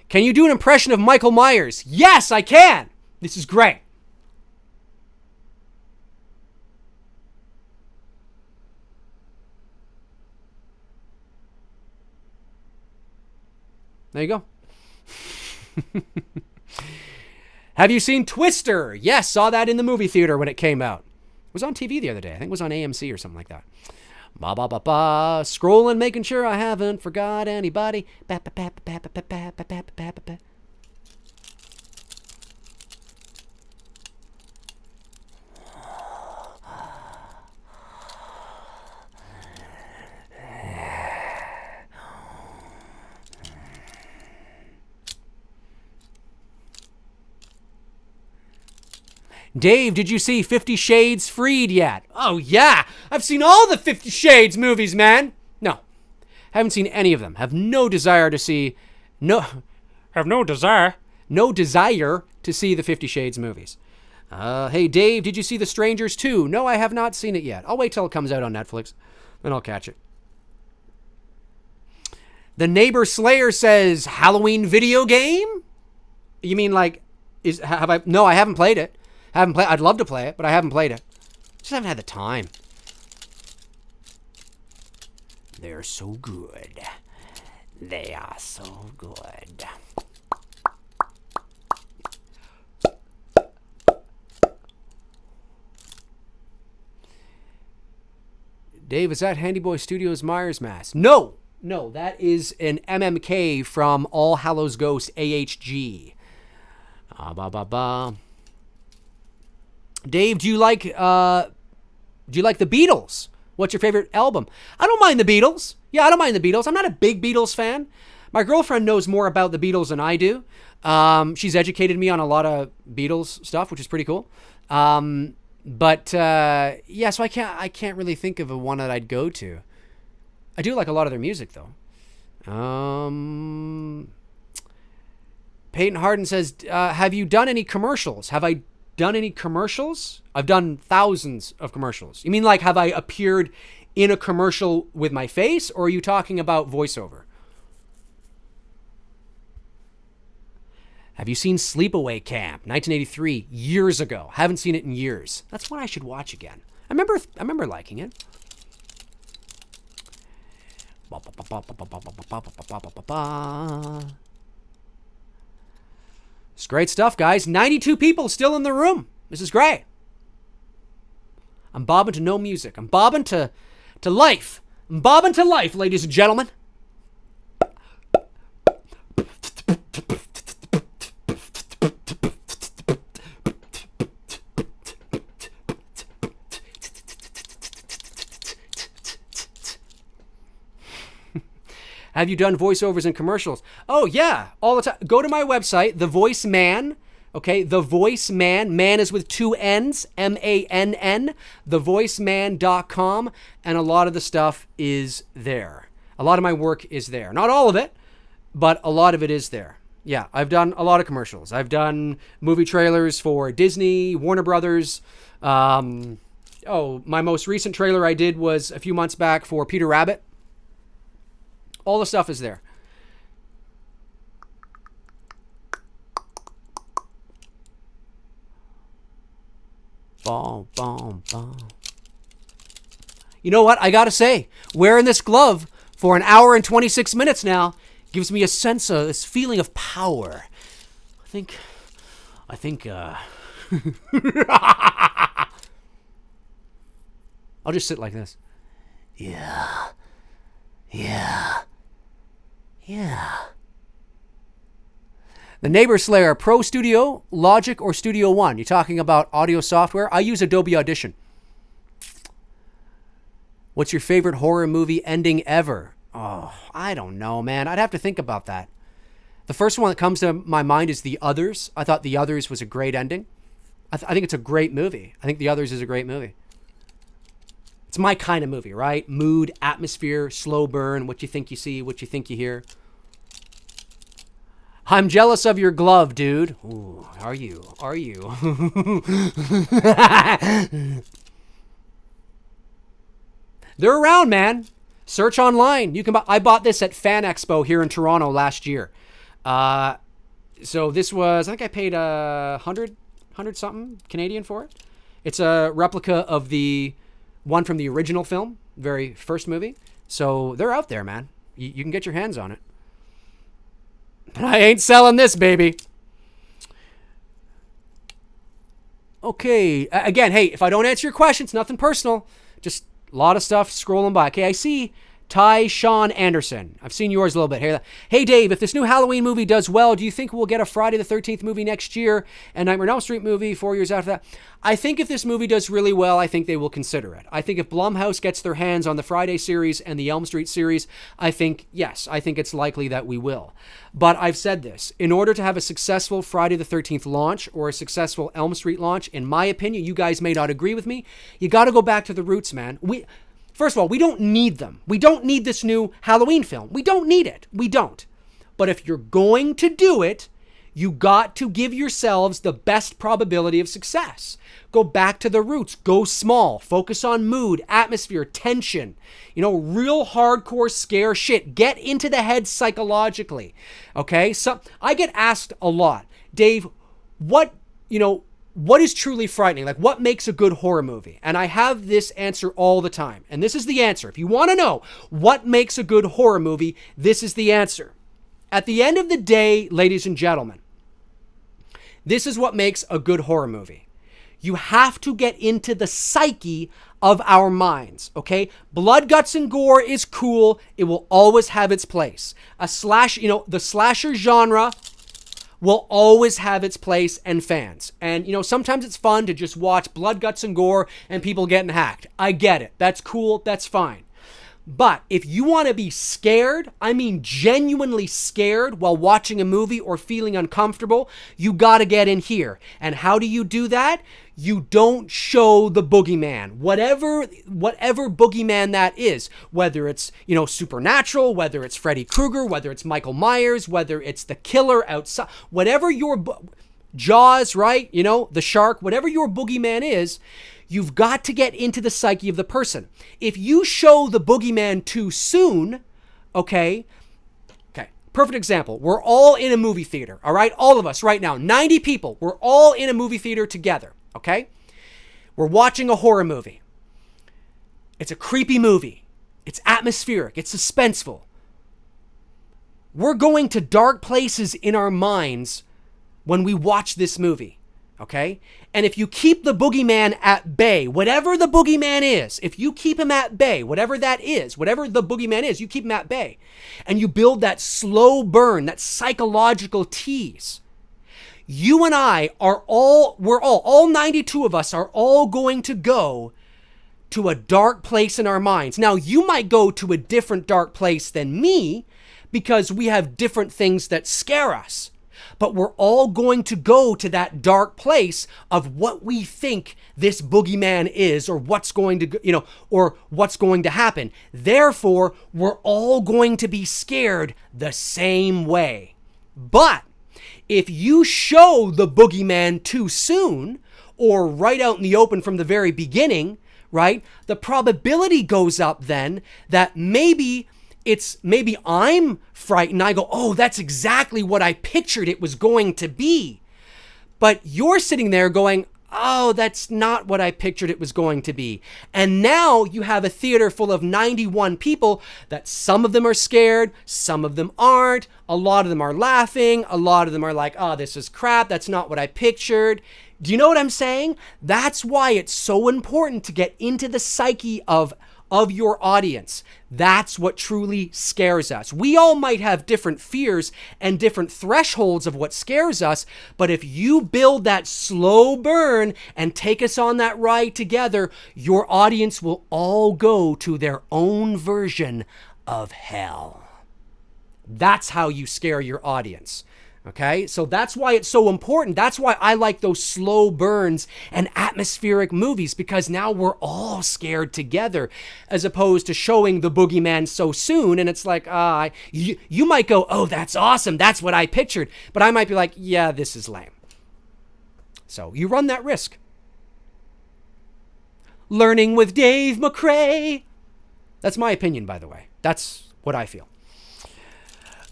Can you do an impression of Michael Myers? Yes, I can. This is great. There you go. Have you seen Twister? Yes, saw that in the movie theater when it came out. It was on TV the other day. I think it was on AMC or something like that. Ba ba ba ba. Scrolling, making sure I haven't forgot anybody. Ba ba ba ba ba ba ba ba ba ba ba. Dave, did you see 50 Shades Freed yet? Oh, yeah. I've seen all the 50 Shades movies, man. No. Haven't seen any of them. Have no desire to see... Have no desire. No desire to see the 50 Shades movies. Hey, Dave, did you see The Strangers 2? No, I have not seen it yet. I'll wait till it comes out on Netflix. Then I'll catch it. The Neighbor Slayer says, Halloween video game? You mean like Have I? No, I haven't played it. I'd love to play it, but I haven't played it. Just haven't had the time. They're so good. They are so good. Dave, is that Handy Boy Studios Myers Mask? No, that is an MMK from All Hallows Ghost AHG. Dave, do you like the Beatles? What's your favorite album? I don't mind the Beatles. Yeah, I don't mind the Beatles. I'm not a big Beatles fan. My girlfriend knows more about the Beatles than I do. She's educated me on a lot of Beatles stuff, which is pretty cool. Yeah, so I can't really think of a one that I'd go to. I do like a lot of their music though. Peyton Harden says, have you done any commercials? Have I done any commercials? I've done thousands of commercials. You mean like have I appeared in a commercial with my face, or are you talking about voiceover? Have you seen Sleepaway Camp, 1983, years ago? Haven't seen it in years. That's one I should watch again. I remember liking it. It's great stuff, guys. 92 people still in the room. This is great. I'm bobbing to no music. I'm bobbing to life. I'm bobbing to life, ladies and gentlemen. Have you done voiceovers and commercials? Oh, yeah, all the time. Go to my website, The Voice Man. Okay, The Voice Man. Man is with two N's, MANN, thevoiceman.com. And a lot of the stuff is there. A lot of my work is there. Not all of it, but a lot of it is there. Yeah, I've done a lot of commercials. I've done movie trailers for Disney, Warner Brothers. My most recent trailer I did was a few months back for Peter Rabbit. All the stuff is there. Boom, boom, boom. You know what? I gotta say, wearing this glove for an hour and 26 minutes now gives me a sense of this feeling of power. I think, I'll just sit like this. Yeah. The Neighbor Slayer Pro Studio, Logic, or Studio One? You talking about audio software? I use Adobe Audition. What's your favorite horror movie ending ever? Oh, I don't know, man. I'd have to think about that. The first one that comes to my mind is The Others. I thought The Others was a great ending. I think it's a great movie. I think The Others is a great movie. It's my kind of movie, right? Mood, atmosphere, slow burn, what you think you see, what you think you hear. I'm jealous of your glove, dude. Ooh, are you? They're around, man. Search online. You can buy. I bought this at Fan Expo here in Toronto last year. So this was, I think I paid 100 something Canadian for it. It's a replica of the one from the original film, very first movie. So they're out there, man. You can get your hands on it. But I ain't selling this, baby. Okay. Again, hey, if I don't answer your questions, nothing personal. Just a lot of stuff scrolling by. Okay, I see Ty Sean Anderson. I've seen yours a little bit. Hey, Dave, if this new Halloween movie does well, do you think we'll get a Friday the 13th movie next year and Nightmare on Elm Street movie 4 years after that? I think if this movie does really well, I think they will consider it. I think if Blumhouse gets their hands on the Friday series and the Elm Street series, I think it's likely that we will. But I've said this. In order to have a successful Friday the 13th launch or a successful Elm Street launch, in my opinion, you guys may not agree with me, you got to go back to the roots, man. First of all, we don't need them. We don't need this new Halloween film. We don't need it. We don't. But if you're going to do it, you got to give yourselves the best probability of success. Go back to the roots. Go small. Focus on mood, atmosphere, tension. Real hardcore scare shit. Get into the head psychologically. Okay? So I get asked a lot, Dave, what is truly frightening? Like, what makes a good horror movie? And I have this answer all the time. And this is the answer. If you want to know what makes a good horror movie, this is the answer. At the end of the day, ladies and gentlemen, this is what makes a good horror movie. You have to get into the psyche of our minds, okay? Blood, guts, and gore is cool. It will always have its place. The slasher genre will always have its place and fans. And, sometimes it's fun to just watch blood, guts, and gore and people getting hacked. I get it. That's cool. That's fine. But if you want to be scared, I mean genuinely scared while watching a movie or feeling uncomfortable, you got to get in here. And how do you do that? You don't show the boogeyman. Whatever boogeyman that is, whether it's, supernatural, whether it's Freddy Krueger, whether it's Michael Myers, whether it's the killer outside, whatever your Jaws, right? The shark, whatever your boogeyman is, you've got to get into the psyche of the person. If you show the boogeyman too soon, okay, perfect example. We're all in a movie theater, all right? All of us right now, 90 people, we're all in a movie theater together, okay? We're watching a horror movie. It's a creepy movie. It's atmospheric. It's suspenseful. We're going to dark places in our minds when we watch this movie. Okay? And if you keep the boogeyman at bay, whatever the boogeyman is, if you keep him at bay, whatever that is, whatever the boogeyman is, you keep him at bay, and you build that slow burn, that psychological tease, you and I are all 92 of us are all going to go to a dark place in our minds. Now, you might go to a different dark place than me because we have different things that scare us. But we're all going to go to that dark place of what we think this boogeyman is, or what's going to, or what's going to happen. Therefore, we're all going to be scared the same way. But if you show the boogeyman too soon, or right out in the open from the very beginning, right, the probability goes up then that maybe I'm frightened. I go, oh, that's exactly what I pictured it was going to be. But you're sitting there going, oh, that's not what I pictured it was going to be. And now you have a theater full of 91 people that some of them are scared, some of them aren't. A lot of them are laughing. A lot of them are like, oh, this is crap. That's not what I pictured. Do you know what I'm saying? That's why it's so important to get into the psyche of your audience. That's what truly scares us. We all might have different fears and different thresholds of what scares us, but if you build that slow burn and take us on that ride together, your audience will all go to their own version of hell. That's how you scare your audience. Okay, so that's why it's so important. That's why I like those slow burns and atmospheric movies, because now we're all scared together, as opposed to showing the boogeyman so soon. And it's like, you might go, oh, that's awesome. That's what I pictured. But I might be like, yeah, this is lame. So you run that risk. Learning with Dave McRae. That's my opinion, by the way. That's what I feel.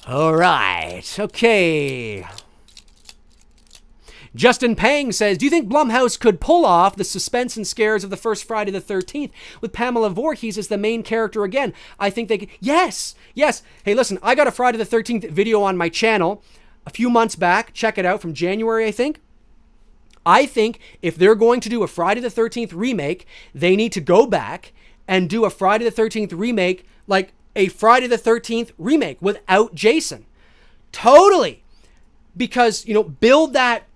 All right. Okay. Justin Pang says, do you think Blumhouse could pull off the suspense and scares of the first Friday the 13th with Pamela Voorhees as the main character again? I think they could. Yes. Hey, listen, I got a Friday the 13th video on my channel a few months back. Check it out, from January, I think. I think if they're going to do a Friday the 13th remake, they need to go back and do a Friday the 13th remake, like a Friday the 13th remake without Jason. Totally. Because, build that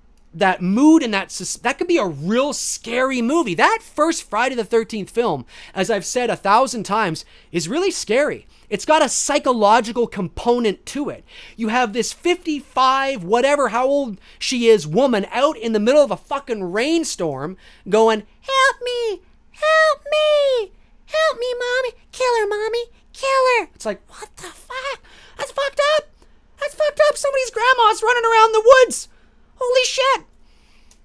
mood and that could be a real scary movie. That first Friday the 13th film, as I've said 1,000 times, is really scary. It's got a psychological component to it. You have this 55, whatever, how old she is, woman out in the middle of a fucking rainstorm going, help me, mommy, kill her, mommy. Killer. It's like, what the fuck? That's fucked up. Somebody's grandma's running around the woods. Holy shit.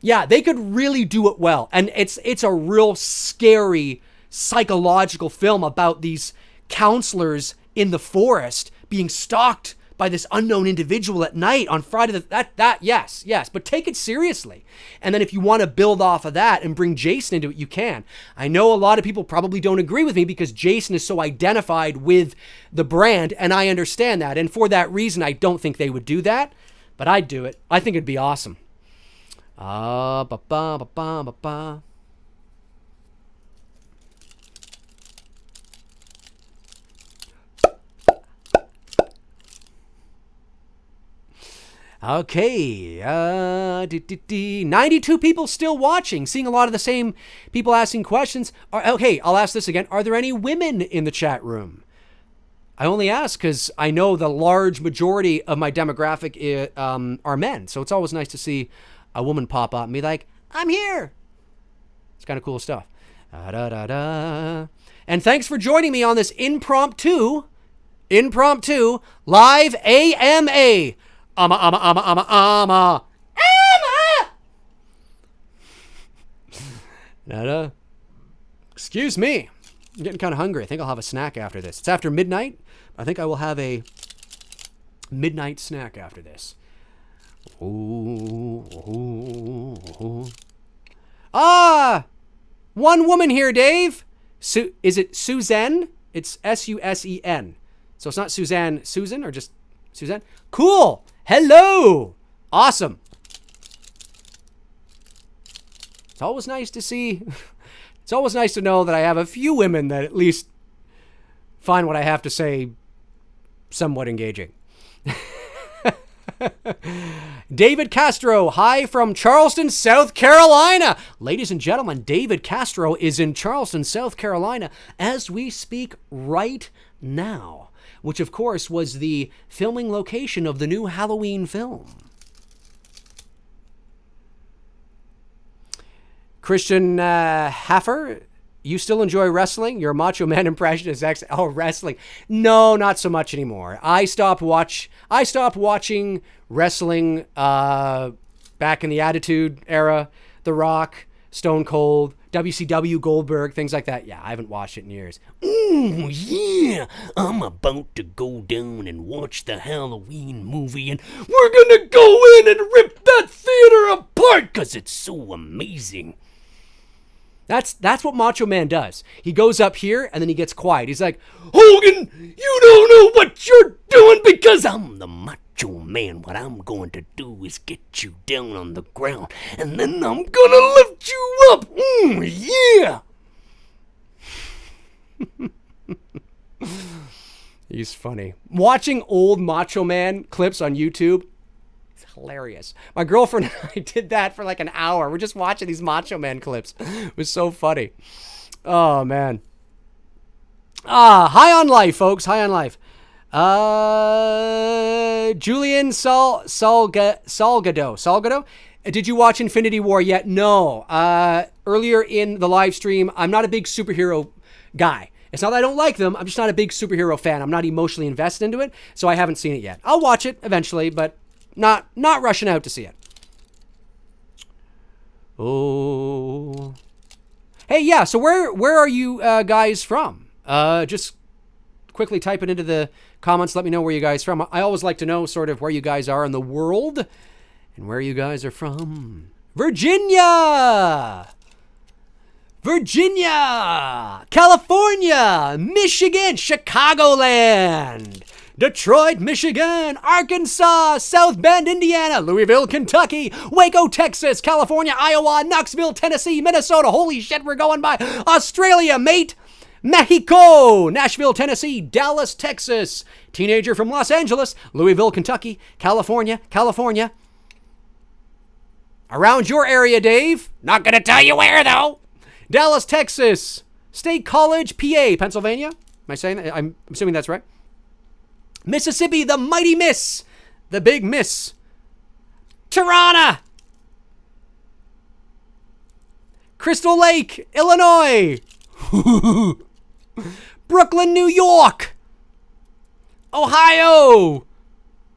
Yeah, they could really do it well. And it's a real scary psychological film about these counselors in the forest being stalked by this unknown individual at night on Friday. Yes. But take it seriously. And then if you want to build off of that and bring Jason into it, you can. I know a lot of people probably don't agree with me because Jason is so identified with the brand, and I understand that. And for that reason, I don't think they would do that, but I'd do it. I think it'd be awesome. Okay, 92 people still watching, seeing a lot of the same people asking questions. Okay, I'll ask this again. Are there any women in the chat room? I only ask because I know the large majority of my demographic are men, so it's always nice to see a woman pop up and be like, I'm here. It's kind of cool stuff. And thanks for joining me on this impromptu live AMA. Excuse me. I'm getting kind of hungry. I think I'll have a snack after this. It's after midnight. I think I will have a midnight snack after this. One woman here, Dave. Is it Suzanne? It's Susen. So it's not Susan, or just Suzanne? Cool. Hello. Awesome. It's always nice to see. It's always nice to know that I have a few women that at least find what I have to say somewhat engaging. David Castro, hi from Charleston, South Carolina. Ladies and gentlemen, David Castro is in Charleston, South Carolina as we speak right now, which of course was the filming location of the new Halloween film. Christian Haffer, you still enjoy wrestling? Your Macho Man impression is wrestling. No, not so much anymore. I stopped watching wrestling back in the Attitude Era, The Rock, Stone Cold, WCW, Goldberg, things like that. Yeah, I haven't watched it in years. Ooh, yeah, I'm about to go down and watch the Halloween movie, and we're gonna go in and rip that theater apart because it's so amazing. That's what Macho Man does. He goes up here and then he gets quiet. He's like, Hogan, you don't know what you're doing because I'm the Macho Man. What I'm going to do is get you down on the ground and then I'm gonna lift you up. Yeah. He's funny. Watching old Macho Man clips on YouTube, hilarious. My girlfriend and I did that for like an hour. We're just watching these Macho Man clips. It was so funny. Oh, man. High on life, folks. High on life. Julian Salgado. Did you watch Infinity War yet? No. Earlier in the live stream, I'm not a big superhero guy. It's not that I don't like them. I'm just not a big superhero fan. I'm not emotionally invested into it, so I haven't seen it yet. I'll watch it eventually, but not rushing out to see it. Oh. Hey, yeah, so where are you guys from? Just quickly type it into the comments. Let me know where you guys are from. I always like to know sort of where you guys are in the world and where you guys are from. Virginia, California, Michigan, Chicagoland, Detroit, Michigan, Arkansas, South Bend, Indiana, Louisville, Kentucky, Waco, Texas, California, Iowa, Knoxville, Tennessee, Minnesota. Holy shit, we're going by. Australia, mate. Mexico, Nashville, Tennessee, Dallas, Texas, teenager from Los Angeles, Louisville, Kentucky, California. Around your area, Dave. Not gonna tell you where, though. Dallas, Texas, State College, PA, Pennsylvania. Am I saying that? I'm assuming that's right. Mississippi, the mighty Miss, the big Miss. Tirana. Crystal Lake, Illinois. Brooklyn, New York. Ohio.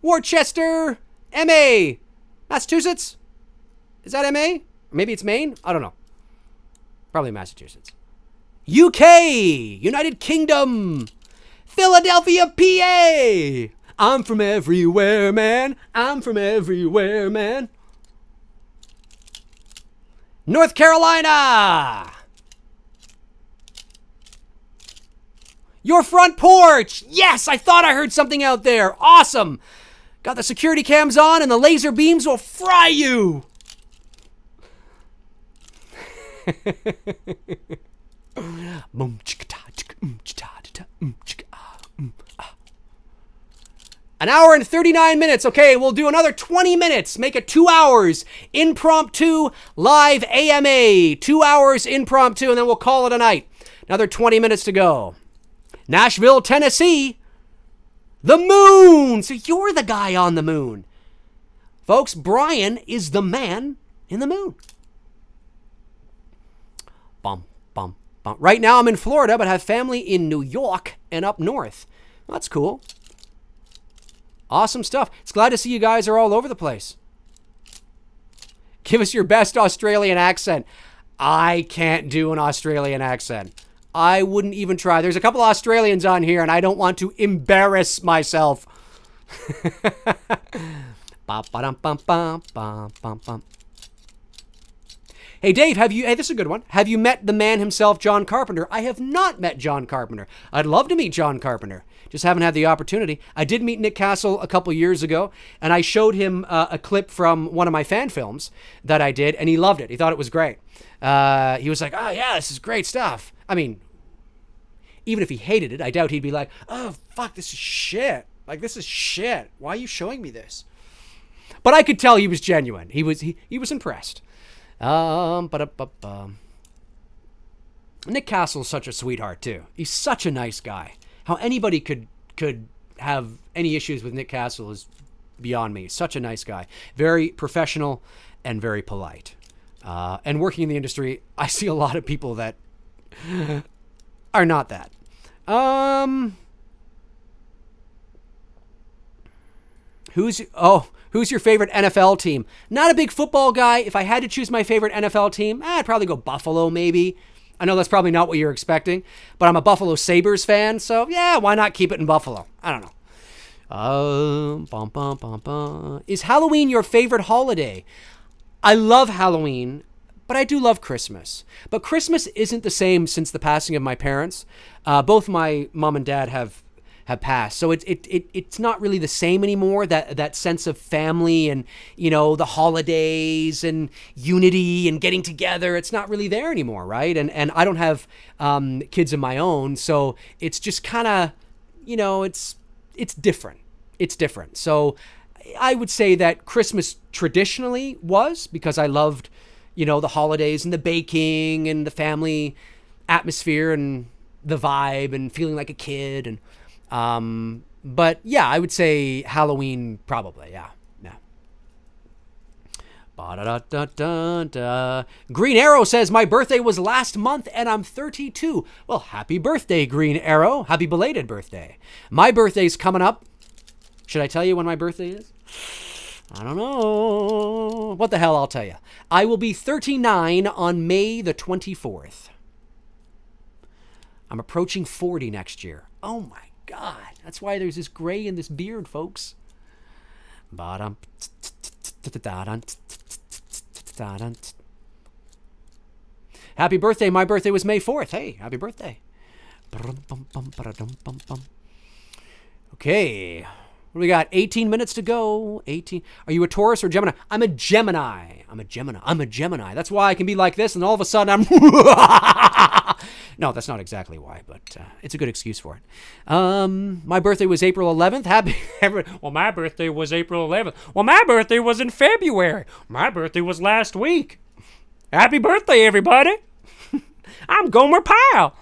Worcester, MA. Massachusetts. Is that MA? Maybe it's Maine? I don't know. Probably Massachusetts. UK, United Kingdom. Philadelphia, PA. I'm from everywhere, man. I'm from everywhere, man. North Carolina. Your front porch. Yes, I thought I heard something out there. Awesome. Got the security cams on and the laser beams will fry you. An hour and 39 minutes. Okay, we'll do another 20 minutes. Make it 2 hours. Impromptu live AMA. 2 hours impromptu, and then we'll call it a night. Another 20 minutes to go. Nashville, Tennessee. The moon. So you're the guy on the moon. Folks, Brian is the man in the moon. Bum, bum, bum. Right now I'm in Florida, but have family in New York and up north. Well, that's cool. Awesome stuff. It's glad to see you guys are all over the place. Give us your best Australian accent. I can't do an Australian accent. I wouldn't even try. There's a couple Australians on here, and I don't want to embarrass myself. Hey, Dave, hey, this is a good one. Have you met the man himself, John Carpenter? I have not met John Carpenter. I'd love to meet John Carpenter. Just haven't had the opportunity. I did meet Nick Castle a couple years ago, and I showed him a clip from one of my fan films that I did, and he loved it. He thought it was great. He was like, oh, yeah, this is great stuff. I mean, even if he hated it, I doubt he'd be like, oh, fuck, this is shit. Like, this is shit. Why are you showing me this? But I could tell he was genuine. He was impressed. Nick Castle's such a sweetheart, too. He's such a nice guy. How anybody could have any issues with Nick Castle is beyond me. Such a nice guy. Very professional and very polite. And working in the industry, I see a lot of people that are not that. Who's your favorite NFL team? Not a big football guy. If I had to choose my favorite NFL team, I'd probably go Buffalo, maybe. I know that's probably not what you're expecting, but I'm a Buffalo Sabres fan, so yeah, why not keep it in Buffalo? I don't know. Is Halloween your favorite holiday? I love Halloween, but I do love Christmas. But Christmas isn't the same since the passing of my parents. Both my mom and dad have passed, so it's not really the same anymore. That sense of family and, you know, the holidays and unity and getting together, it's not really there anymore, right? And I don't have kids of my own, so it's just kind of, you know, it's different. It's different. So I would say that Christmas traditionally was, because I loved, you know, the holidays and the baking and the family atmosphere and the vibe and feeling like a kid. And but yeah, I would say Halloween probably. Yeah. Green Arrow says, my birthday was last month and I'm 32. Well, happy birthday, Green Arrow. Happy belated birthday. My birthday's coming up. Should I tell you when my birthday is? I don't know. What the hell, I'll tell you. I will be 39 on May the 24th. I'm approaching 40 next year. Oh my God. That's why there's this gray in this beard, folks. Happy birthday. My birthday was May 4th. Hey, happy birthday. Okay. What do we got? 18 minutes to go. 18. Are you a Taurus or Gemini? I'm a Gemini. I'm a Gemini. That's why I can be like this, and all of a sudden I'm... No, that's not exactly why, but it's a good excuse for it. My birthday was April 11th. Well, my birthday was April 11th. Well, my birthday was in February. My birthday was last week. Happy birthday, everybody. I'm Gomer Pyle.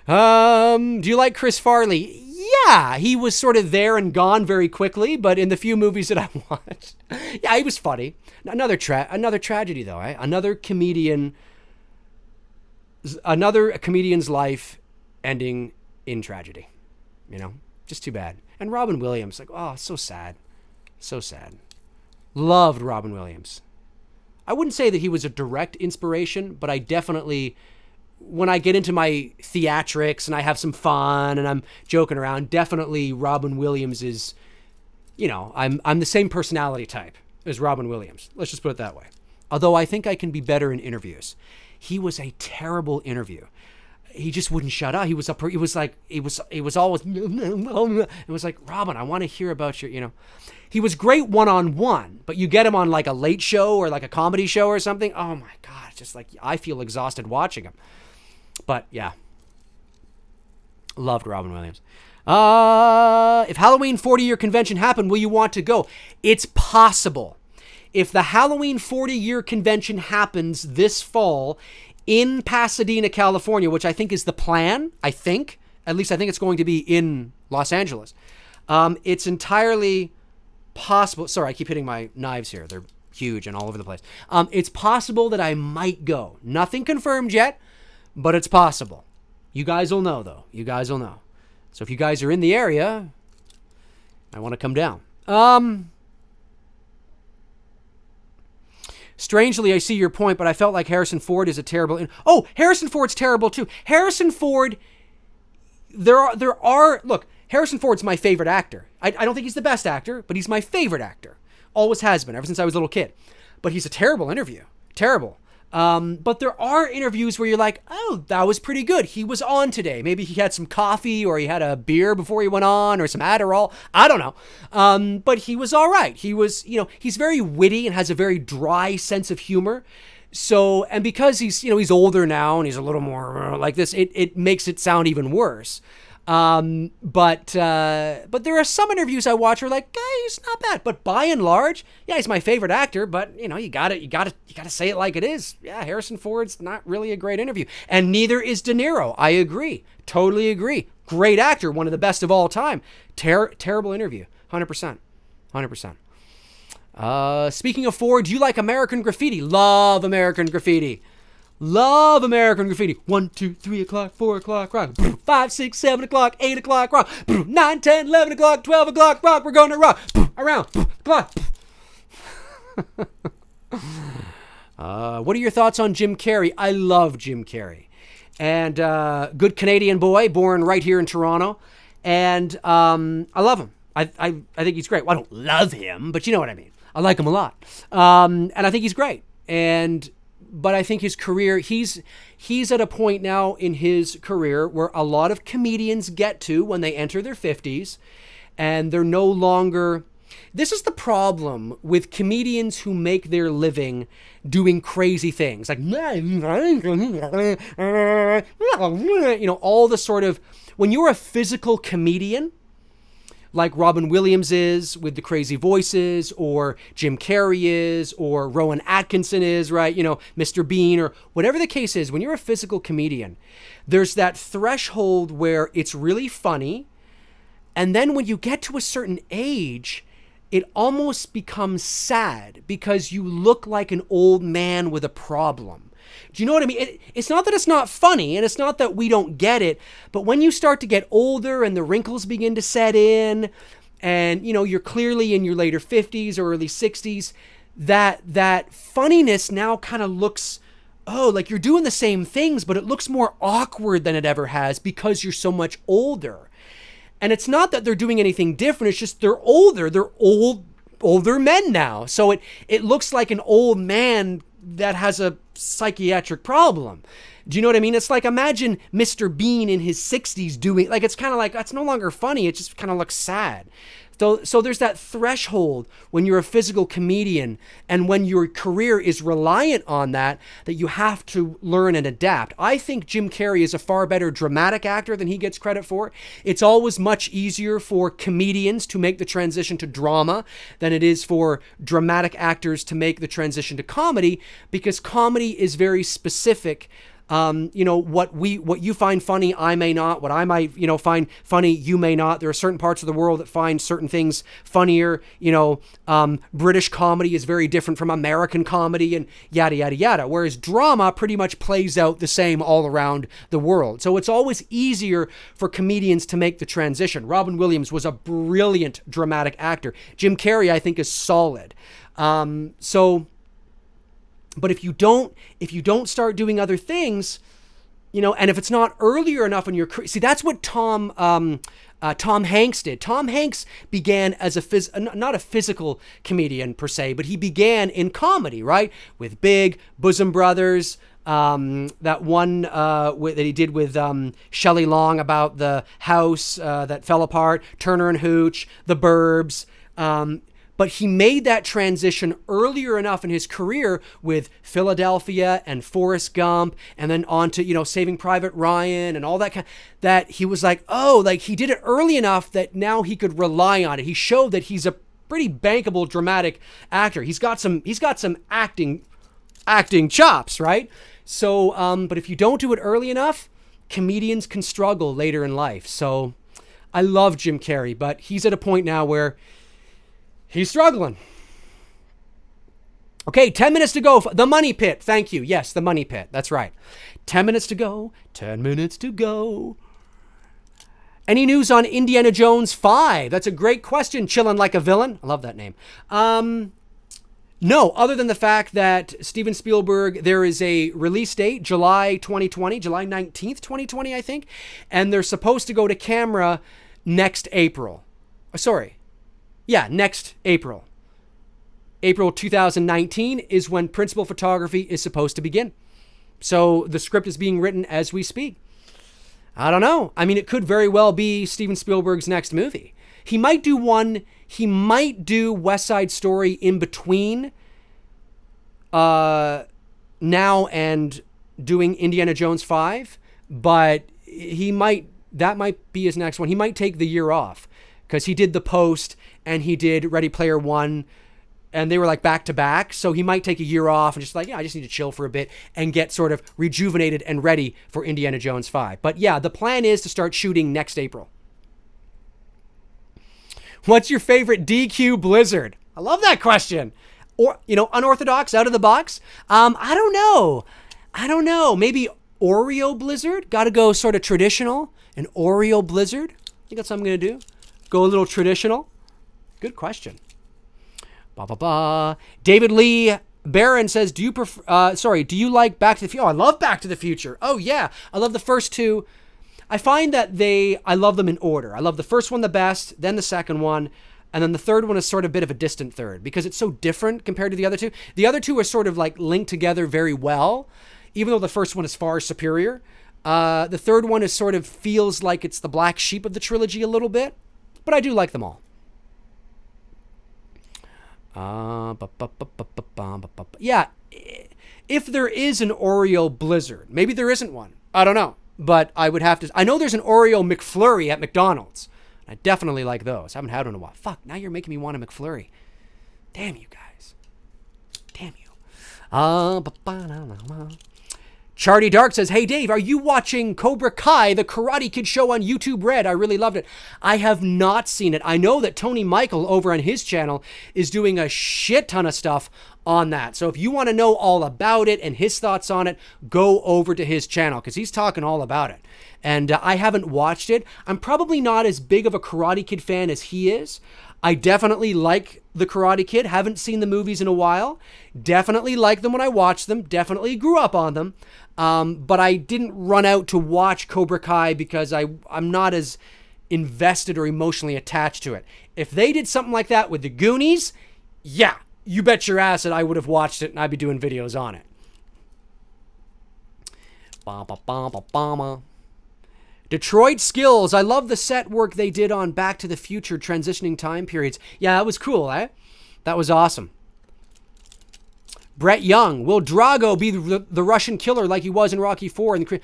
Do you like Chris Farley? Yeah, he was sort of there and gone very quickly, but in the few movies that I watched, yeah, he was funny. Another tragedy, though, eh? Another comedian's life ending in tragedy. You know, just too bad. And Robin Williams, like, oh, so sad. So sad. Loved Robin Williams. I wouldn't say that he was a direct inspiration, but I definitely... when I get into my theatrics and I have some fun and I'm joking around, definitely Robin Williams is I'm the same personality type as Robin Williams. Let's just put it that way. Although I think I can be better in interviews. He was a terrible interview. He just wouldn't shut up. He was always, it was like, Robin, I want to hear about your, He was great one-on-one, but you get him on like a late show or like a comedy show or something. Oh my God, it's just like, I feel exhausted watching him. But yeah, loved Robin Williams. If Halloween 40-year convention happened, will you want to go? It's possible. If the Halloween 40-year convention happens this fall in Pasadena, California, which I think is the plan, at least I think it's going to be in Los Angeles. It's entirely possible. Sorry, I keep hitting my knives here. They're huge and all over the place. It's possible that I might go. Nothing confirmed yet, but it's possible. You guys will know, though. You guys will know. So if you guys are in the area, I want to come down. Strangely, I see your point, but I felt like Harrison Ford is a terrible... Harrison Ford's terrible, too. Harrison Ford... Look, Harrison Ford's my favorite actor. I don't think he's the best actor, but he's my favorite actor. Always has been, ever since I was a little kid. But he's a terrible interview. Terrible. But there are interviews where you're like, oh, that was pretty good. He was on today. Maybe he had some coffee or he had a beer before he went on or some Adderall. I don't know. But he was all right. He was, he's very witty and has a very dry sense of humor. So, and because he's older now and he's a little more like this, it makes it sound even worse. But there are some interviews I watch where like, hey, he's not bad, but by and large, yeah, he's my favorite actor, but you gotta say it like it is. Yeah, Harrison Ford's not really a great interview, and neither is De Niro. I agree. Totally agree. Great actor, one of the best of all time. Terrible interview. 100%. Speaking of Ford, do you like American Graffiti? Love American Graffiti. Love American Graffiti. 1, 2, 3 o'clock, 4 o'clock, rock. 5, 6, 7 o'clock, 8 o'clock, rock. 9, 10, 11 o'clock, 12 o'clock, rock. We're going to rock. Around. Clock. What are your thoughts on Jim Carrey? I love Jim Carrey. And good Canadian boy, born right here in Toronto. And I love him. I think he's great. Well, I don't love him, but you know what I mean. I like him a lot. And I think he's great. But I think his career, he's at a point now in his career where a lot of comedians get to when they enter their 50s, and they're no longer... This is the problem with comedians who make their living doing crazy things. Like, all the sort of... When you're a physical comedian, like Robin Williams is with the crazy voices, or Jim Carrey is, or Rowan Atkinson is, right? Mr. Bean, or whatever the case is, when you're a physical comedian, there's that threshold where it's really funny. And then when you get to a certain age, it almost becomes sad because you look like an old man with a problem. Do you know what I mean? It's not that it's not funny, and it's not that we don't get it, but when you start to get older and the wrinkles begin to set in, and you're clearly in your later 50s or early 60s, that funniness now kind of looks, like you're doing the same things, but it looks more awkward than it ever has because you're so much older. And it's not that they're doing anything different, it's just they're older. They're older men now. So it looks like an old man that has a psychiatric problem. Do you know what I mean? It's like, imagine Mr. Bean in his 60s doing, like, it's kind of like, that's no longer funny. It just kind of looks sad. So there's that threshold when you're a physical comedian and when your career is reliant on that you have to learn and adapt. I think Jim Carrey is a far better dramatic actor than he gets credit for. It's always much easier for comedians to make the transition to drama than it is for dramatic actors to make the transition to comedy, because comedy is very specific. What you find funny, I may not. What I might, find funny, you may not. There are certain parts of the world that find certain things funnier. British comedy is very different from American comedy, and yada, yada, yada. Whereas drama pretty much plays out the same all around the world. So it's always easier for comedians to make the transition. Robin Williams was a brilliant dramatic actor. Jim Carrey, I think, is solid. But if you don't start doing other things, and if it's not earlier enough in your career, see, that's what Tom Hanks did. Tom Hanks began as not a physical comedian per se, but he began in comedy, right? With Big, Bosom Brothers, that one that he did with Shelley Long about the house that fell apart, Turner and Hooch, The Burbs. But he made that transition earlier enough in his career with Philadelphia and Forrest Gump, and then on to, Saving Private Ryan and all that that he was like, he did it early enough that now he could rely on it. He showed that he's a pretty bankable dramatic actor. He's got some acting chops, right? So, but if you don't do it early enough, comedians can struggle later in life. So I love Jim Carrey, but he's at a point now where he's struggling. Okay, 10 minutes to go. The Money Pit. Thank you. Yes, The Money Pit. That's right. 10 minutes to go. 10 minutes to go. Any news on Indiana Jones 5? That's a great question. Chillin' Like a Villain. I love that name. No, other than the fact that Steven Spielberg, there is a release date, July 2020, July 19th, 2020, I think. And they're supposed to go to camera next April. Next April. April 2019 is when principal photography is supposed to begin. So the script is being written as we speak. I don't know. I mean, it could very well be Steven Spielberg's next movie. He might do West Side Story in between now and doing Indiana Jones 5, but that might be his next one. He might take the year off because he did The Post and he did Ready Player One, and they were like back to back. So he might take a year off and just like, I just need to chill for a bit and get sort of rejuvenated and ready for Indiana Jones 5. But yeah, the plan is to start shooting next April. What's your favorite DQ Blizzard? I love that question. Or, unorthodox, out of the box. I don't know. Maybe Oreo Blizzard. Got to go sort of traditional. An Oreo Blizzard. I think that's what I'm going to do. Go a little traditional. Good question. David Lee Barron says, do you like Back to the Future? Oh, I love Back to the Future. Oh, yeah. I love the first two. I find that I love them in order. I love the first one the best, then the second one, and then the third one is sort of a bit of a distant third because it's so different compared to the other two. The other two are sort of like linked together very well, even though the first one is far superior. The third one is sort of feels like it's the black sheep of the trilogy a little bit, but I do like them all. Yeah, if there is an Oreo Blizzard, maybe there isn't one. I don't know. But I would have to... I know there's an Oreo McFlurry at McDonald's. I definitely like those. I haven't had one in a while. Fuck, now you're making me want a McFlurry. Damn you guys. Damn you. Charty Dark says, hey Dave, are you watching Cobra Kai, the Karate Kid show on YouTube Red? I really loved it. I have not seen it. I know that Tony Michael over on his channel is doing a shit ton of stuff on that. So if you want to know all about it and his thoughts on it, go over to his channel because he's talking all about it. And I haven't watched it. I'm probably not as big of a Karate Kid fan as he is. I definitely like the Karate Kid. Haven't seen the movies in a while. Definitely like them when I watched them. Definitely grew up on them. But I didn't run out to watch Cobra Kai because I'm not as invested or emotionally attached to it. If they did something like that with the Goonies, yeah, you bet your ass that I would have watched it and I'd be doing videos on it. Detroit Skills. I love the set work they did on Back to the Future transitioning time periods. Yeah, that was cool, eh? That was awesome. Brett Young. Will Drago be the Russian killer like he was in Rocky IV?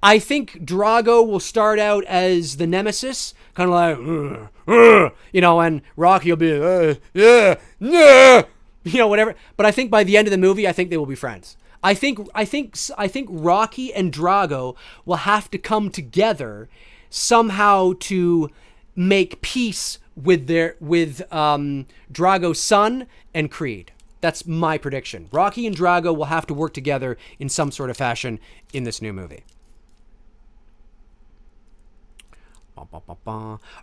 I think Drago will start out as the nemesis, kind of like, and Rocky will be, whatever. But I think by the end of the movie, I think they will be friends. I think Rocky and Drago will have to come together somehow to make peace with Drago's son and Creed. That's my prediction. Rocky and Drago will have to work together in some sort of fashion in this new movie.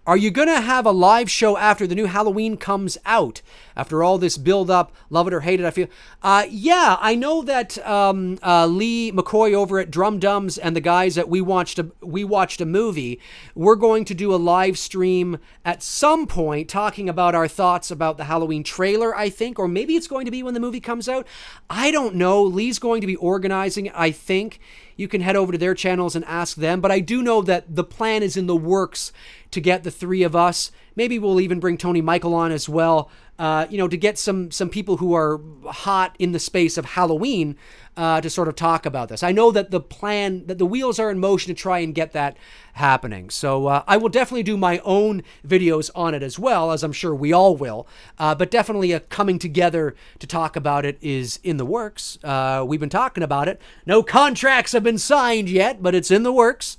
Are you going to have a live show after the new Halloween comes out? After all this build up, love it or hate it, I feel. Yeah, I know that Lee McCoy over at Drum Dums and the guys at We Watched a Movie, we're going to do a live stream at some point talking about our thoughts about the Halloween trailer, I think, or maybe it's going to be when the movie comes out. I don't know. Lee's going to be organizing, I think. You can head over to their channels and ask them. But I do know that the plan is in the works to get the three of us. Maybe we'll even bring Tony Michael on as well, to get some people who are hot in the space of Halloween to sort of talk about this. I know that the wheels are in motion to try and get that happening. So I will definitely do my own videos on it as well, as I'm sure we all will. But definitely a coming together to talk about it is in the works. We've been talking about it. No contracts have been signed yet, but it's in the works.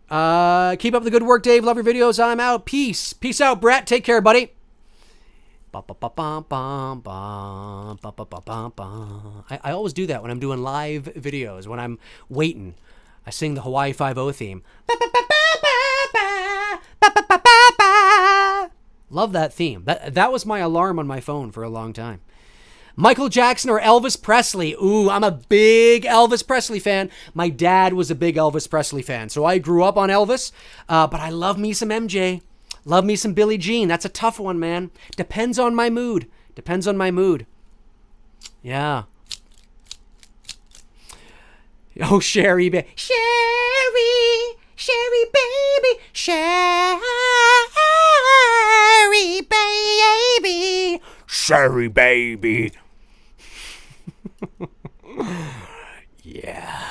Keep up the good work, Dave. Love your videos. I'm out. Peace. Peace out, Brett. Take care, buddy. I always do that when I'm doing live videos, when I'm waiting. I sing the Hawaii Five-0 theme. Love that theme. That was my alarm on my phone for a long time. Michael Jackson or Elvis Presley? Ooh, I'm a big Elvis Presley fan. My dad was a big Elvis Presley fan, so I grew up on Elvis, but I love me some MJ. Love me some Billie Jean. That's a tough one, man. Depends on my mood. Yeah. Oh, Sherry, baby. Sherry, baby. Sherry, baby. Yeah.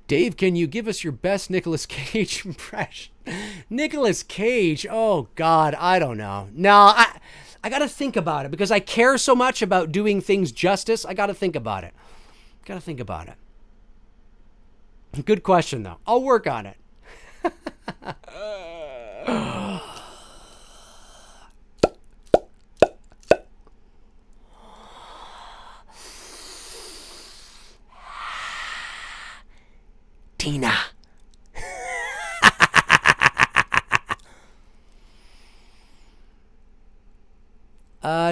Dave, can you give us your best Nicolas Cage impression? Nicolas Cage? Oh, God, I don't know. No, I got to think about it because I care so much about doing things justice. I got to think about it. Good question, though. I'll work on it. Tina.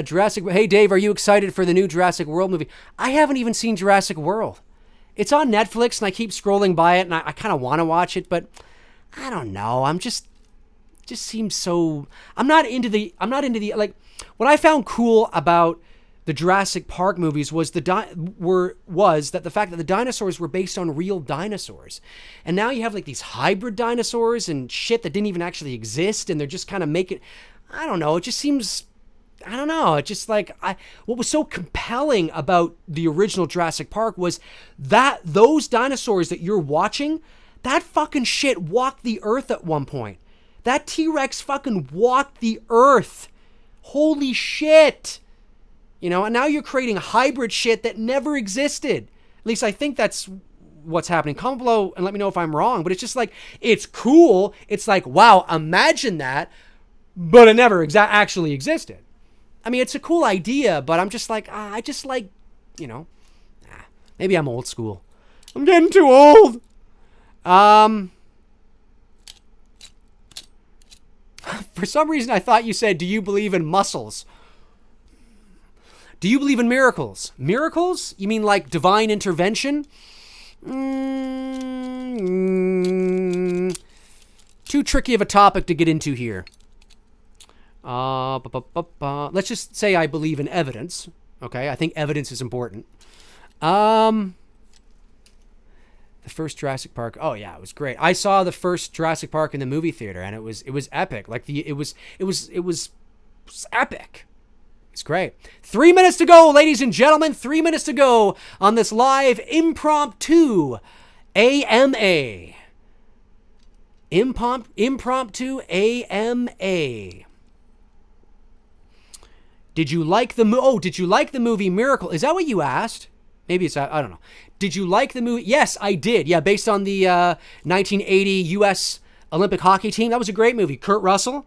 Jurassic. Hey, Dave, are you excited for the new Jurassic World movie? I haven't even seen Jurassic World. It's on Netflix, and I keep scrolling by it, and I kind of want to watch it, but I don't know. It just seems so. I'm not into the like. What I found cool about the Jurassic Park movies was that the fact that the dinosaurs were based on real dinosaurs. And now you have like these hybrid dinosaurs and shit that didn't even actually exist, and they're just kind of making, I don't know, it just seems, I don't know, it just like, what was so compelling about the original Jurassic Park was that those dinosaurs that you're watching, that fucking shit walked the earth at one point. That T-Rex fucking walked the earth. Holy shit. You know, and now you're creating hybrid shit that never existed. At least I think that's what's happening. Comment below and let me know if I'm wrong. But it's just like, it's cool. It's like, wow, imagine that. But it never actually existed. I mean, it's a cool idea, but I'm just like, I just like, you know, maybe I'm old school. I'm getting too old. For some reason, I thought you said, do you believe in muscles? Do you believe in miracles? Miracles? You mean like divine intervention? Too tricky of a topic to get into here. Let's just say I believe in evidence. Okay, I think evidence is important. The first Jurassic Park. Oh yeah, it was great. I saw the first Jurassic Park in the movie theater, and it was epic. Like it was epic. It's great. 3 minutes to go, ladies and gentlemen. 3 minutes to go on this live impromptu AMA. Impromptu AMA. Did you like the movie Miracle? Is that what you asked? Maybe it's, I don't know. Did you like the movie? Yes, I did. Yeah, based on the 1980 U.S. Olympic hockey team. That was a great movie. Kurt Russell.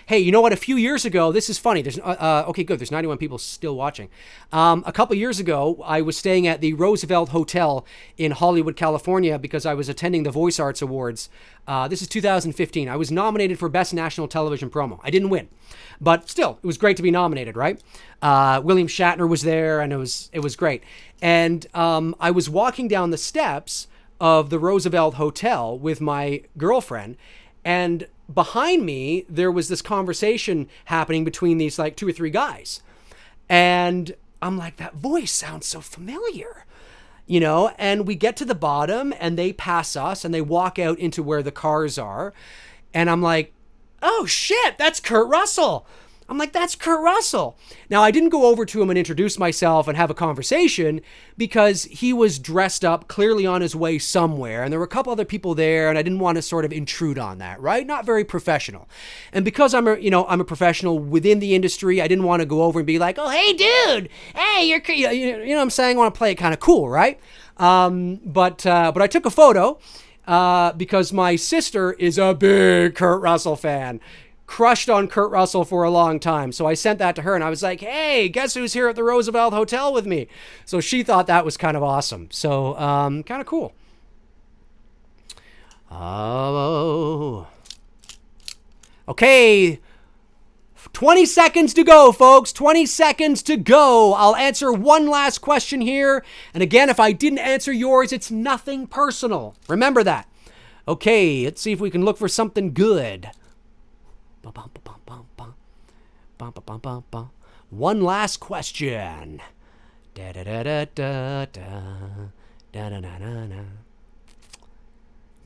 Hey, you know what? A few years ago, this is funny. There's okay, good. There's 91 people still watching. A couple years ago, I was staying at the Roosevelt Hotel in Hollywood, California, because I was attending the Voice Arts Awards. This is 2015. I was nominated for Best National Television Promo. I didn't win, but still, it was great to be nominated, right? William Shatner was there, and it was great. And I was walking down the steps of the Roosevelt Hotel with my girlfriend, and behind me there was this conversation happening between these like 2 or 3 guys, and I'm like, that voice sounds so familiar, you know. And we get to the bottom and they pass us and they walk out into where the cars are, and I'm like, oh shit, that's Kurt Russell. I'm like, that's Kurt Russell. Now, I didn't go over to him and introduce myself and have a conversation because he was dressed up, clearly on his way somewhere, and there were a couple other people there, and I didn't want to sort of intrude on that, right? Not very professional. And because I'm a professional within the industry, I didn't want to go over and be like, oh, hey, dude, hey, you know what I'm saying? I want to play it kind of cool, right? But I took a photo because my sister is a big Kurt Russell fan. Crushed on Kurt Russell for a long time. So I sent that to her and I was like, hey, guess who's here at the Roosevelt Hotel with me? So she thought that was kind of awesome. So kind of cool. Oh. Okay. 20 seconds to go, folks. 20 seconds to go. I'll answer one last question here. And again, if I didn't answer yours, it's nothing personal. Remember that. Okay, let's see if we can look for something good. One last question. I'm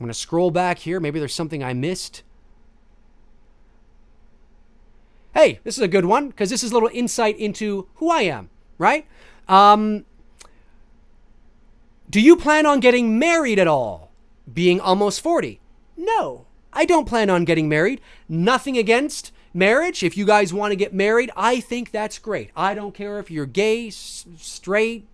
going to scroll back here. Maybe there's something I missed. Hey, this is a good one because this is a little insight into who I am, right? Do you plan on getting married at all? Being almost 40? No. I don't plan on getting married. Nothing against marriage. If you guys want to get married, I think that's great. I don't care if you're gay, straight,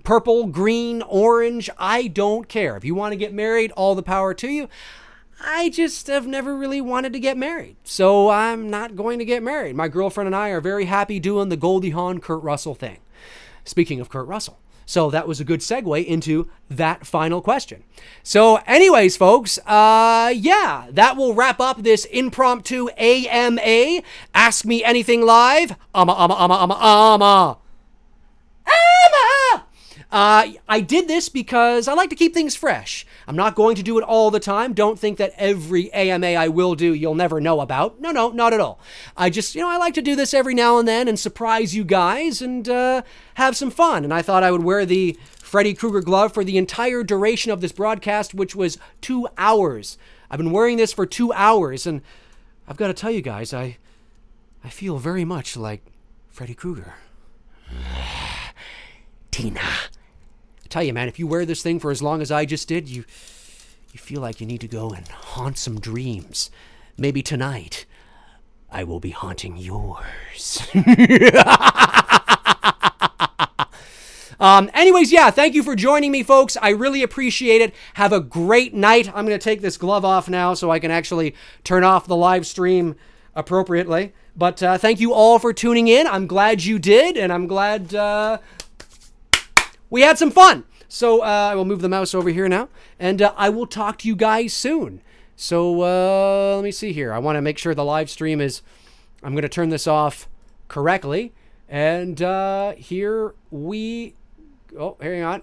purple, green, orange. I don't care. If you want to get married, all the power to you. I just have never really wanted to get married, so I'm not going to get married. My girlfriend and I are very happy doing the Goldie Hawn Kurt Russell thing. Speaking of Kurt Russell. So that was a good segue into that final question. So anyways, folks, yeah, that will wrap up this impromptu AMA. Ask Me Anything Live. I did this because I like to keep things fresh. I'm not going to do it all the time. Don't think that every AMA I will do, you'll never know about. No, not at all. I just, I like to do this every now and then and surprise you guys and have some fun. And I thought I would wear the Freddy Krueger glove for the entire duration of this broadcast, which was 2 hours. I've been wearing this for 2 hours, and I've got to tell you guys, I feel very much like Freddy Krueger. Tina. I tell you, man, if you wear this thing for as long as I just did, you feel like you need to go and haunt some dreams. Maybe tonight, I will be haunting yours. Anyways, yeah, thank you for joining me, folks. I really appreciate it. Have a great night. I'm going to take this glove off now so I can actually turn off the live stream appropriately. But thank you all for tuning in. I'm glad you did, and I'm glad we had some fun. So I will move the mouse over here now, and I will talk to you guys soon. So let me see here. I want to make sure the live stream is, I'm going to turn this off correctly. And here we, oh, hang on.